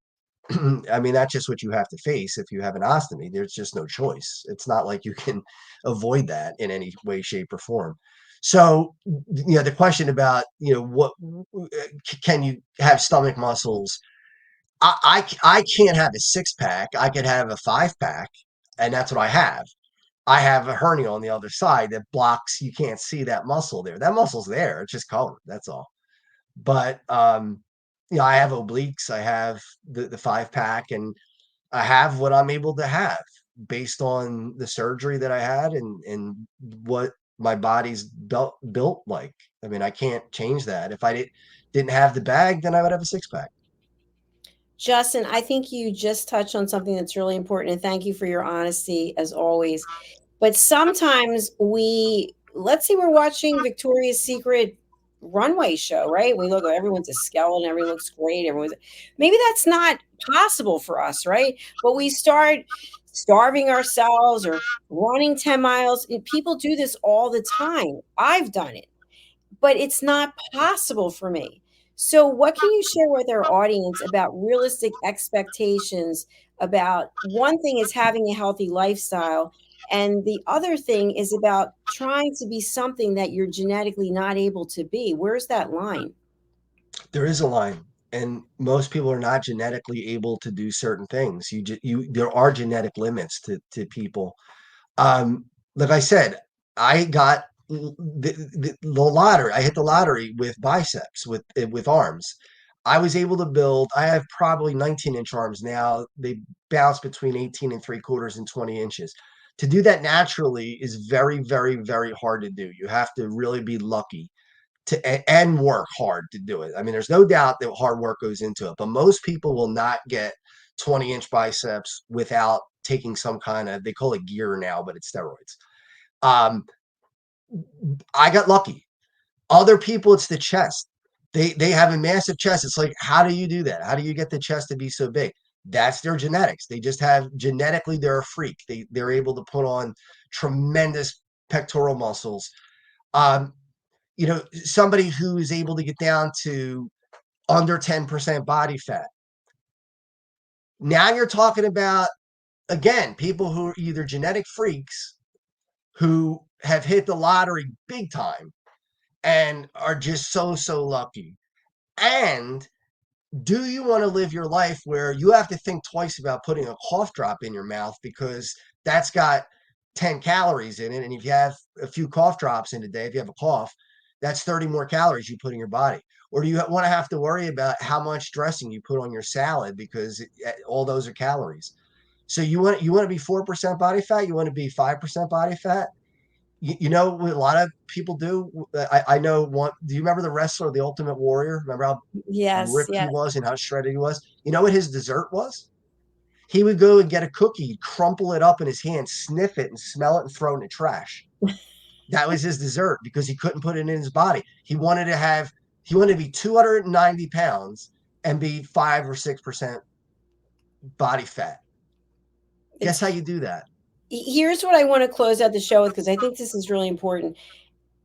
I mean, that's just what you have to face if you have an ostomy. There's just no choice. It's not like you can avoid that in any way, shape, or form. So, the question about, what can you have stomach muscles? I can't have a 6-pack. I could have a 5-pack, and that's what I have. I have a hernia on the other side that blocks, you can't see that muscle there. That muscle's there. It's just covered. That's all. But, I have obliques. I have the 5-pack, and I have what I'm able to have based on the surgery that I had and what my body's built like. I mean, I can't change that. If I didn't have the bag, then I would have a 6-pack. Justin, I think you just touched on something that's really important, and thank you for your honesty as always. But sometimes let's say we're watching Victoria's Secret runway show, right? We look, everyone's a skeleton, everyone looks great, maybe that's not possible for us, right? But we start starving ourselves or running 10 miles. And people do this all the time. I've done it, but it's not possible for me. So, what can you share with our audience about realistic expectations? About one thing is having a healthy lifestyle, and the other thing is about trying to be something that you're genetically not able to be. Where's that line? There is a line, and most people are not genetically able to do certain things. There are genetic limits to people. Um, like I said, I got the lottery. I hit the lottery with biceps, with arms. I was able to build. I have probably 19-inch arms now. They bounce between 18 and 3/4 and 20 inches. To do that naturally is very, very, very hard to do. You have to really be lucky and work hard to do it. I mean, there's no doubt that hard work goes into it, but most people will not get 20-inch biceps without taking some kind of, they call it gear now, but it's steroids. Um, I got lucky. Other people, it's the chest. They have a massive chest. It's like, how do you do that? How do you get the chest to be so big? That's their genetics. They just have genetically, they're a freak. They're able to put on tremendous pectoral muscles. Um, somebody who is able to get down to under 10% body fat. Now you're talking about, again, people who are either genetic freaks who have hit the lottery big time and are just so lucky. And do you want to live your life where you have to think twice about putting a cough drop in your mouth because that's got 10 calories in it? And if you have a few cough drops in a day, if you have a cough, that's 30 more calories you put in your body. Or do you want to have to worry about how much dressing you put on your salad because all those are calories? So you want to be 4% body fat? You want to be 5% body fat? You know what a lot of people do? I know one. Do you remember the wrestler, the Ultimate Warrior? Remember how Yes, ripped he yes. was and how shredded he was? You know what his dessert was? He would go and get a cookie, crumple it up in his hand, sniff it, and smell it and throw it in the trash. That was his dessert because he couldn't put it in his body. He wanted to be 290 pounds and be 5 or 6% body fat. Guess It's how you do that? Here's what I want to close out the show with, because I think this is really important.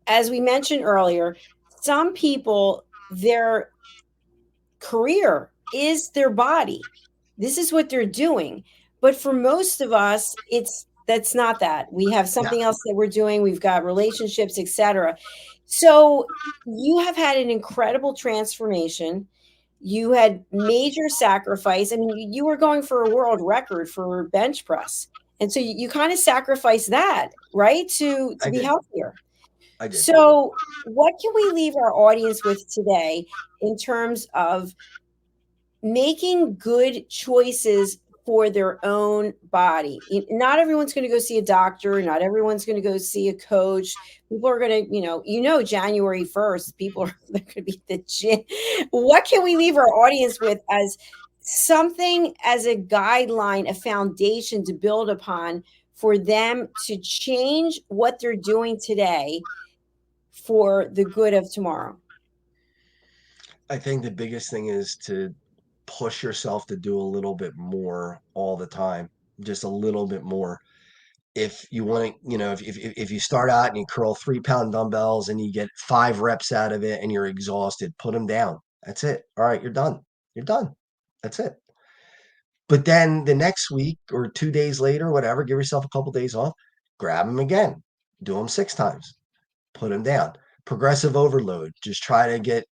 As we mentioned earlier, some people, their career is their body. This is what they're doing. But for most of us, that's not that. We have Yeah. something else that we're doing. We've got relationships, etc. So you have had an incredible transformation. You had major sacrifice. I mean, you were going for a world record for bench press, And so you kind of sacrifice that, right? To I be did. healthier. I did. So what can we leave our audience with today in terms of making good choices for their own body? Not everyone's going to go see a doctor. Not everyone's going to go see a coach. People are going to, January 1st, people are going to be at the gym. What can we leave our audience with as something, as a guideline, a foundation to build upon for them to change what they're doing today for the good of tomorrow? I think the biggest thing is to push yourself to do a little bit more all the time, just a little bit more. If you want to, if you start out and you curl 3 pound dumbbells and you get 5 reps out of it and you're exhausted, put them down. That's it. All right, you're done. You're done. That's it. But then the next week or 2 days later, whatever, give yourself a couple days off, grab them again, do them 6 times, put them down. Progressive overload. Just try to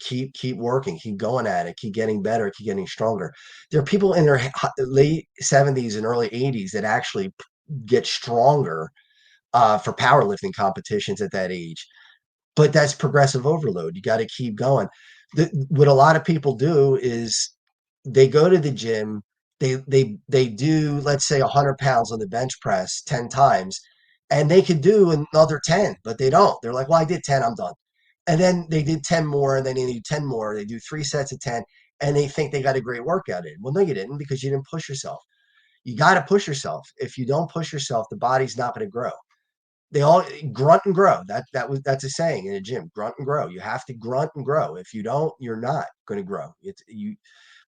keep working, keep going at it, keep getting better, keep getting stronger. There are people in their late 70s and early 80s that actually get stronger for powerlifting competitions at that age. But that's progressive overload. You got to keep going. What a lot of people do is they go to the gym, they do, let's say, 100 pounds on the bench press 10 times, and they could do another 10, but they don't. They're like, well, I did 10, I'm done. And then they did 10 more, and then they do 10 more. They do 3 sets of 10, and they think they got a great workout in. Well, no, you didn't, because you didn't push yourself. You got to push yourself. If you don't push yourself, the body's not going to grow. They all grunt and grow. That's a saying in a gym. Grunt and grow. You have to grunt and grow. If you don't, you're not going to grow.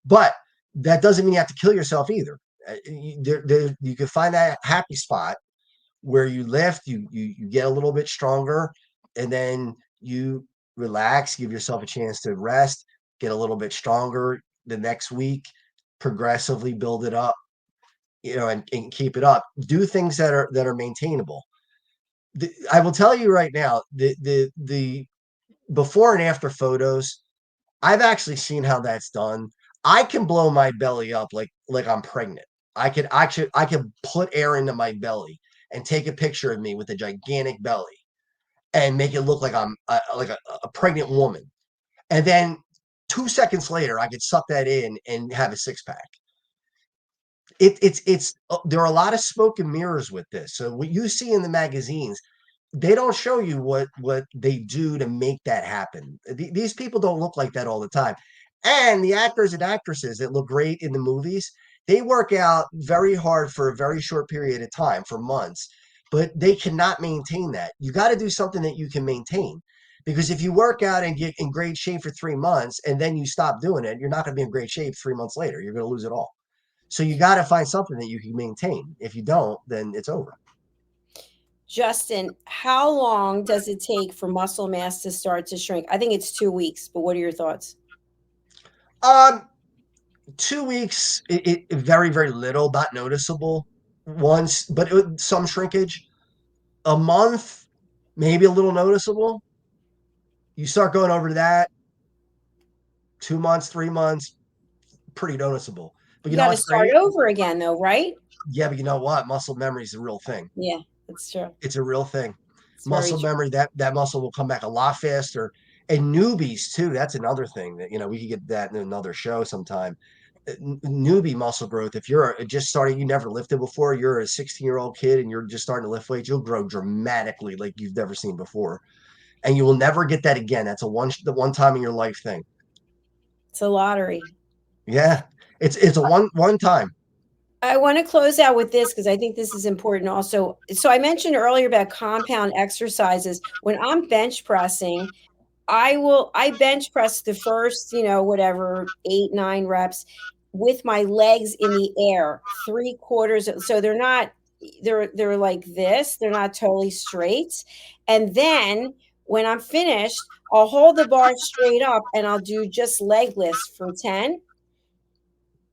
But that doesn't mean you have to kill yourself either. You can find that happy spot where you lift, you get a little bit stronger, and then you relax, give yourself a chance to rest, get a little bit stronger the next week, progressively build it up, and keep it up. Do things that are maintainable. I will tell you right now, the before and after photos, I've actually seen how that's done. I can blow my belly up like I'm pregnant. I could put air into my belly and take a picture of me with a gigantic belly and make it look like I'm like a pregnant woman. And then 2 seconds later, I could suck that in and have a 6 pack. It's there are a lot of smoke and mirrors with this. So what you see in the magazines, they don't show you what they do to make that happen. These people don't look like that all the time. And the actors and actresses that look great in the movies, they work out very hard for a very short period of time, for months, but they cannot maintain that. You got to do something that you can maintain. Because if you work out and get in great shape for 3 months and then you stop doing it, you're not going to be in great shape 3 months later. You're going to lose it all. So you got to find something that you can maintain. If you don't, then it's over. Justin, how long does it take for muscle mass to start to shrink? I think it's 2 weeks, but what are your thoughts? 2 weeks, it very, very little, not noticeable once, but some shrinkage. A month, maybe a little noticeable. You start going over to that, 2 months, 3 months, pretty noticeable. But You you know got to what's start great? over again, though, right? Yeah, but you know what? Muscle memory is a real thing. Yeah, that's true. It's a real thing. It's very Muscle true. memory, that muscle will come back a lot faster. And newbies too. That's another thing that we could get that in another show sometime. Newbie muscle growth. If you're just starting, you never lifted before, you're a 16-year-old kid and you're just starting to lift weights, you'll grow dramatically like you've never seen before, and you will never get that again. That's the one time in your life thing. It's a lottery. Yeah, it's a one time. I want to close out with this because I think this is important also. So I mentioned earlier about compound exercises. When I'm bench pressing, I bench press the first, whatever, 8, 9 reps with my legs in the air, 3/4. So they're like this. They're not totally straight. And then when I'm finished, I'll hold the bar straight up and I'll do just leg lifts for 10.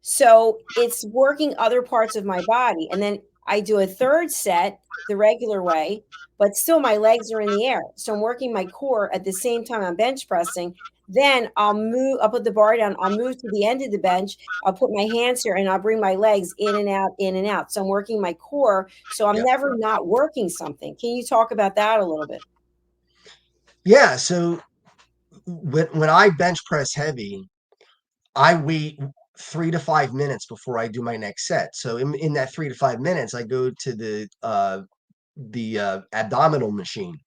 So it's working other parts of my body. And then I do a third set the regular way, but still my legs are in the air. So I'm working my core at the same time I'm bench pressing. Then I'll put the bar down, I'll move to the end of the bench, I'll put my hands here, and I'll bring my legs in and out, in and out. So I'm working my core, so I'm Yeah. never not working something. Can you talk about that a little bit? Yeah. So when I bench press heavy, I wait 3 to 5 minutes before I do my next set. So in that 3 to 5 minutes, I go to the abdominal machine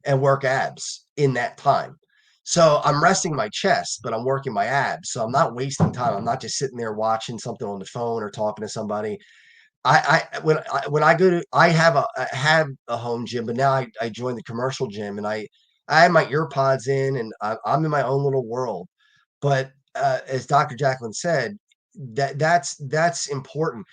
and work abs in that time. So I'm resting my chest, but I'm working my abs. So I'm not wasting time. I'm not just sitting there watching something on the phone or talking to somebody. When I go to I have a home gym, but now I joined the commercial gym and I have my ear pods in and I'm in my own little world. But as Dr. Jacalyn said, that's important.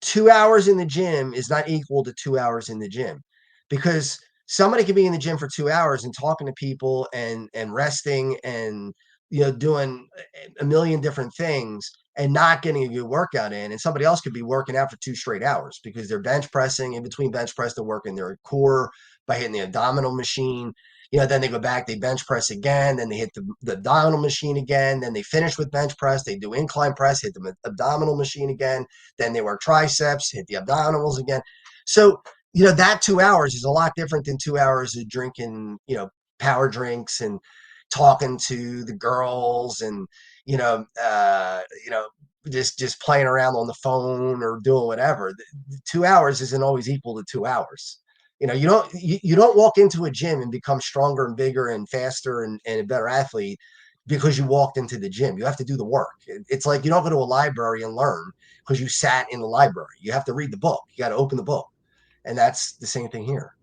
2 hours in the gym is not equal to 2 hours in the gym because somebody could be in the gym for 2 hours and talking to people and resting and doing a million different things and not getting a good workout in, and somebody else could be working out for 2 straight hours because they're bench pressing. In between bench press, they're working their core by hitting the abdominal machine. Then they go back, they bench press again, then they hit the abdominal machine again, then they finish with bench press, they do incline press, hit the abdominal machine again, then they work triceps, hit the abdominals again. So, that 2 hours is a lot different than 2 hours of drinking, power drinks and talking to the girls and, you know, uh, you know, just playing around on the phone or doing whatever. The 2 hours isn't always equal to 2 hours. You don't walk into a gym and become stronger and bigger and faster and a better athlete because you walked into the gym. You have to do the work. It's like you don't go to a library and learn because you sat in the library. You have to read the book. You got to open the book. And that's the same thing here.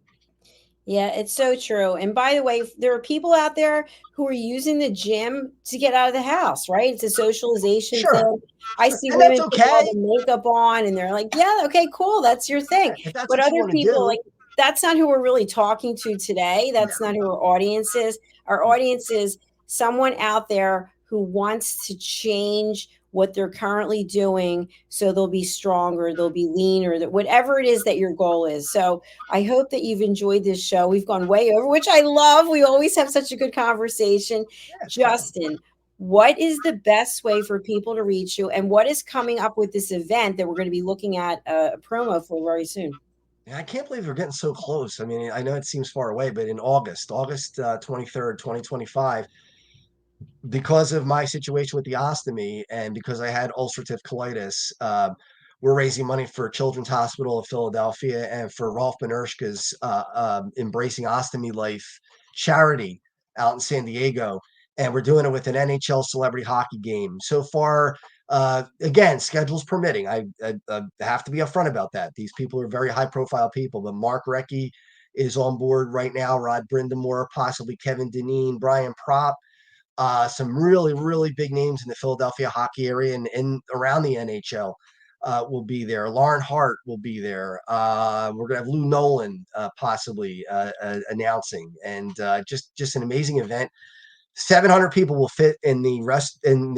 Yeah, it's so true. And by the way, there are people out there who are using the gym to get out of the house, right? It's a socialization Sure. thing. I Sure. see And that's women put all okay. the makeup on and they're like, yeah, okay, cool. That's your thing. If that's But what you other want to people, do. like, that's not who we're really talking to today. That's No. not who our audience is. Our audience is someone out there who wants to change what they're currently doing so they'll be stronger, they'll be leaner, that whatever it is that your goal is. So I hope that you've enjoyed this show. We've gone way over, which I love. We always have such a good conversation. Yeah, it's fun. Justin, what is the best way for people to reach you? And what is coming up with this event that we're going to be looking at a promo for very soon? Yeah, I can't believe we're getting so close. I mean, I know it seems far away, but in August 23rd, 2025, because of my situation with the ostomy and because I had ulcerative colitis, we're raising money for Children's Hospital of Philadelphia and for Rolf Benershka's Embracing Ostomy Life charity out in San Diego. And we're doing it with an NHL celebrity hockey game. So far, again, schedules permitting. I have to be upfront about that. These people are very high profile people, but Mark Recchi is on board right now, Rod Brindamore, possibly Kevin Dineen, Brian Propp, some really, really big names in the Philadelphia hockey area and around the NHL will be there. Lauren Hart will be there. We're gonna have Lou Nolan possibly announcing, and just an amazing event. 700 people will fit in the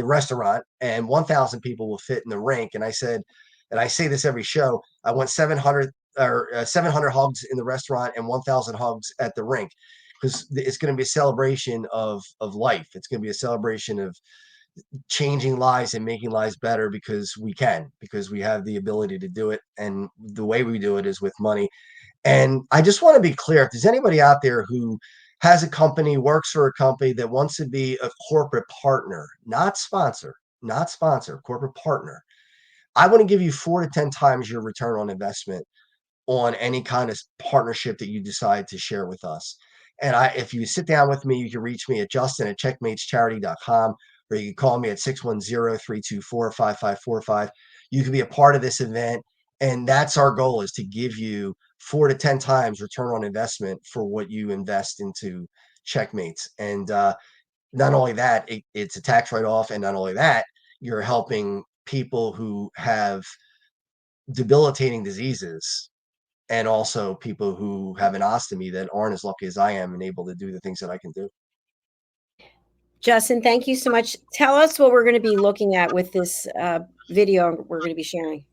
restaurant, and 1,000 people will fit in the rink. And I said, and I say this every show, I want 700 hugs in the restaurant and 1,000 hugs at the rink because it's going to be a celebration of life. It's going to be a celebration of changing lives and making lives better because we have the ability to do it, and the way we do it is with money. And I just want to be clear, if there's anybody out there who has a company, works for a company that wants to be a corporate partner, not sponsor, corporate partner, I want to give you 4 to 10 times your return on investment on any kind of partnership that you decide to share with us. And if you sit down with me, you can reach me at justin@checkmatescharity.com, or you can call me at 610-324-5545. You can be a part of this event. And that's our goal, is to give you 4 to 10 times return on investment for what you invest into Checkmates. And not only that, it's a tax write-off. And not only that, you're helping people who have debilitating diseases, and also people who have an ostomy that aren't as lucky as I am and able to do the things that I can do. Justin, thank you so much. Tell us what we're going to be looking at with this video we're going to be sharing.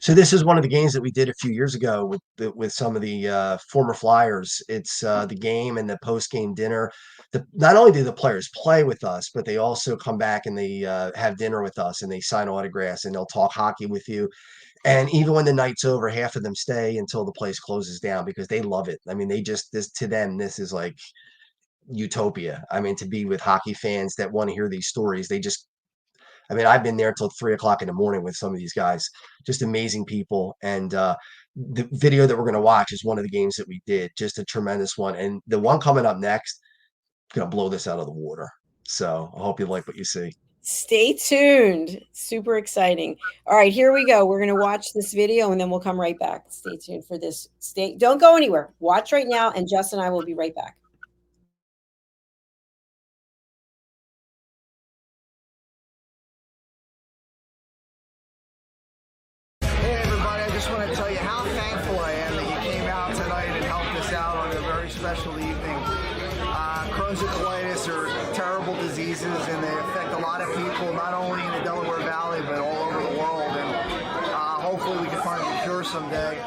So this is one of the games that we did a few years ago with some of the former Flyers. It's the game and the post game dinner. Not only do the players play with us, but they also come back and they have dinner with us and they sign autographs and they'll talk hockey with you. And even when the night's over, half of them stay until the place closes down because they love it. I mean, they just this to them, this is like utopia. I mean, to be with hockey fans that want to hear these stories, they just I mean, I've been there till 3 o'clock in the morning with some of these guys, just amazing people. And the video that we're going to watch is one of the games that we did, just a tremendous one. And the one coming up next, going to blow this out of the water. So I hope you like what you see. Stay tuned. Super exciting. All right, here we go. We're going to watch this video and then we'll come right back. Stay tuned for this. Don't go anywhere. Watch right now, and Justin and I will be right back. Hey everybody, I just want to tell you how thankful I am that you came out tonight and helped us out on a very special evening. Crohn's and colitis are terrible diseases and they affect a lot of people, not only in the Delaware Valley, but all over the world. And hopefully we can find a cure someday.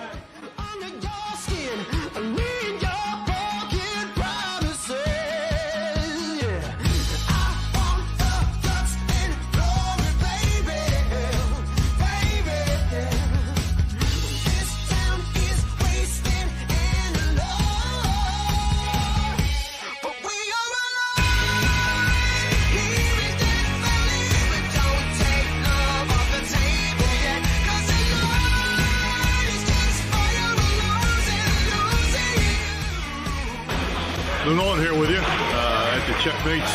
Nolan here with you at the Checkmates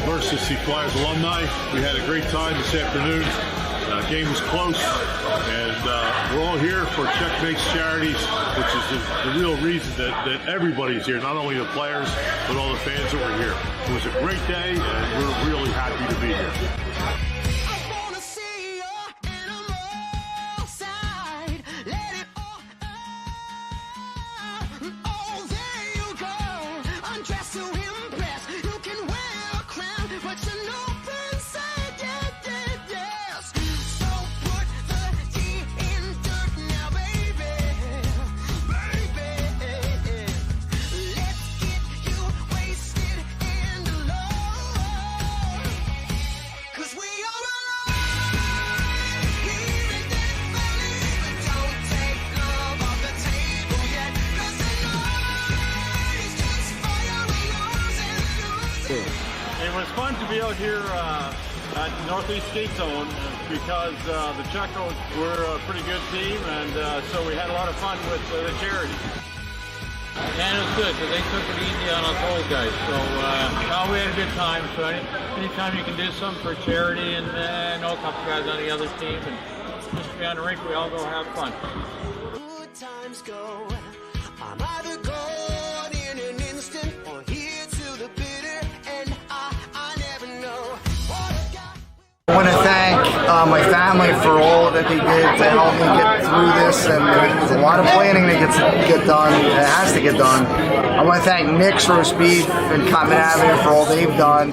versus the Flyers alumni. We had a great time this afternoon. Game was close, and we're all here for Checkmates Charities, which is the real reason that everybody's here, not only the players, but all the fans that were here. It was a great day, and we're really happy to be here. It was fun to be out here at Northeast Skate Zone because the Checos were a pretty good team, and so we had a lot of fun with the charity. And it was good because they took it easy on us old guys. So we had a good time. So anytime you can do something for charity, and I know a couple guys on the other team, and just to be on the rink, we all go have fun. Good times go. I'm either gone in an instant or here to the bitter end. I never know what I got. I want to thank my family for all that they did to help me get through this, and there's a lot of planning that get done. It has to get done. I want to thank Nick's Roast Beef and Common Avenue for all they've done.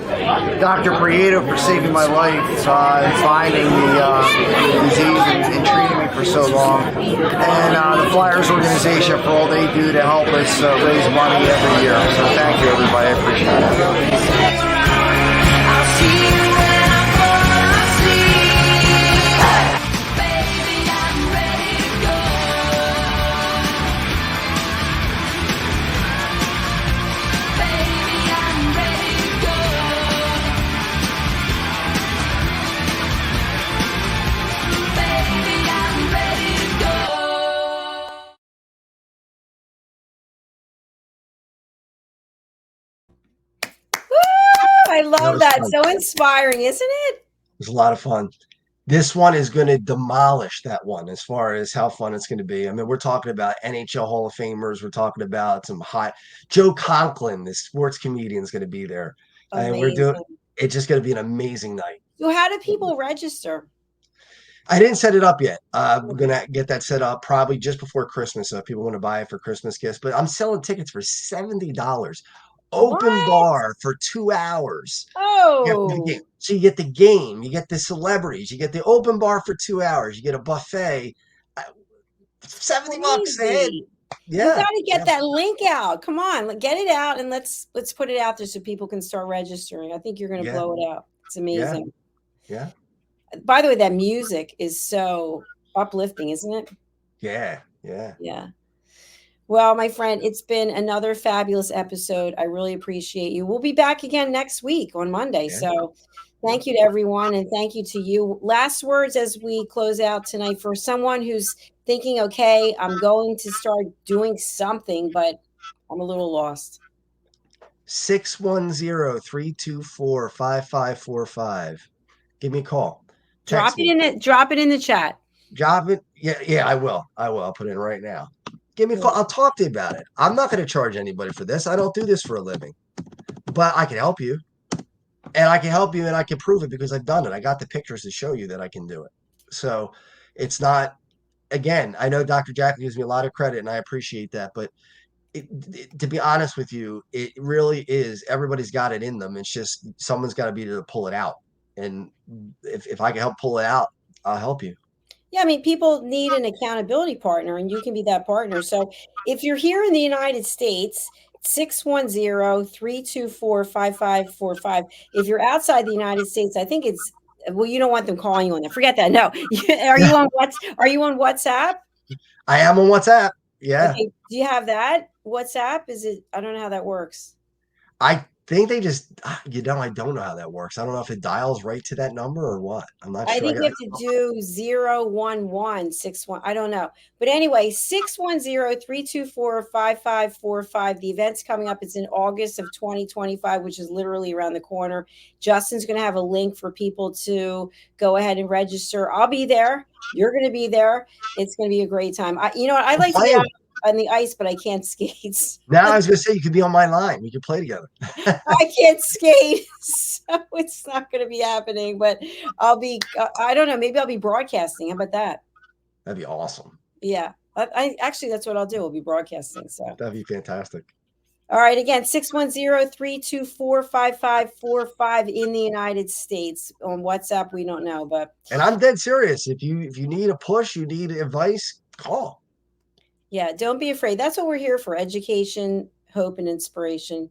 Dr. Prieto for saving my life and finding the disease and treating me for so long. And the Flyers organization for all they do to help us raise money every year. So thank you everybody, I appreciate it. I'll see you when I'm gonna see. Baby, I'm ready to go. Baby, I'm ready to go. Baby, I'm ready to go. I love was that. fun. So inspiring, isn't it? It was a lot of fun. This one is going to demolish that one as far as how fun it's going to be. I mean, we're talking about NHL Hall of Famers. We're talking about some hot Joe Conklin, the sports comedian, is going to be there. And we're doing Amazing. it's just going to be an amazing night. So how do people register? I didn't set it up yet. We're going to get that set up probably just before Christmas. So if people want to buy it for Christmas gifts, but I'm selling tickets for $70. open What? bar for 2 hours. Oh, So you get the game, you get the celebrities, you get the open bar for 2 hours, you get a buffet, uh, $70 a head. crazy. You got Yeah, to yeah, get that link out. Come on, get it out and let's put it out there so people can start registering. I think you're going to yeah, blow it out. It's yeah, amazing. yeah, By the way, that music is so uplifting, isn't it? yeah, yeah. Yeah. Well, my friend, it's been another fabulous episode. I really appreciate you. We'll be back again next week on Monday. Yeah. So thank you to everyone and thank you to you. Last words as we close out tonight for someone who's thinking, okay, I'm going to start doing something, but I'm a little lost. 610-324-5545. Give me a call. Drop Text me. Drop it in the chat. Drop it. Yeah, I will. I'll put it in right now. Give me a call. I'll talk to you about it. I'm not going to charge anybody for this. I don't do this for a living. But I can help you. And I can help you and I can prove it because I've done it. I got the pictures to show you that I can do it. So it's not, again, I know Dr. Jacalyn gives me a lot of credit and I appreciate that. But to be honest with you, it really is. Everybody's got it in them. It's just someone's got to be able to pull it out. And if I can help pull it out, I'll help you. Yeah, I mean, people need an accountability partner, and you can be that partner. So if you're here in the United States, 610-324-5545. If you're outside the United States, I think it's, well, you don't want them calling you on that. Forget that. No. Are you on WhatsApp? I am on WhatsApp. Yeah. Okay. Do you have that? WhatsApp? I don't know how that works. I think they just, I don't know how that works. I don't know if it dials right to that number or what. I'm not I sure. think you have to do 01161. I don't know. But anyway, 610-324-5545. The event's coming up. It's in August of 2025, which is literally around the corner. Justin's going to have a link for people to go ahead and register. I'll be there. You're going to be there. It's going to be a great time. You know what? I like to be out on the ice, but I can't skate. Now I was going to say, you could be on my line. We could play together. I can't skate, so it's not going to be happening. But I'll be, I don't know, maybe I'll be broadcasting. How about that? That'd be awesome. Yeah. I actually, that's what I'll do. I'll be broadcasting. So that'd be fantastic. All right. Again, 610-324-5545 in the United States. On WhatsApp, we don't know, but. And I'm dead serious. If you need a push, you need advice, call. Yeah, don't be afraid. That's what we're here for, education, hope, and inspiration.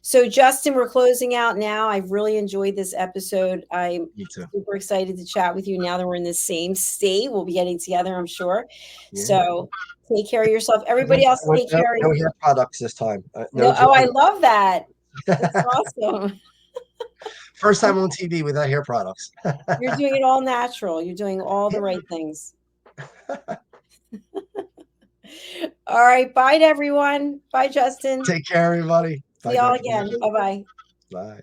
So, Justin, we're closing out now. I've really enjoyed this episode. I'm super excited to chat with you now that we're in the same state. We'll be getting together, I'm sure. Yeah. So, take care of yourself. Everybody else, take care of yourself. No hair products this time. I love that. That's awesome. First time on TV without hair products. You're doing it all natural. You're doing all the right things. All right. Bye to everyone. Bye, Justin. Take care, everybody. See y'all again. Bye-bye. Bye.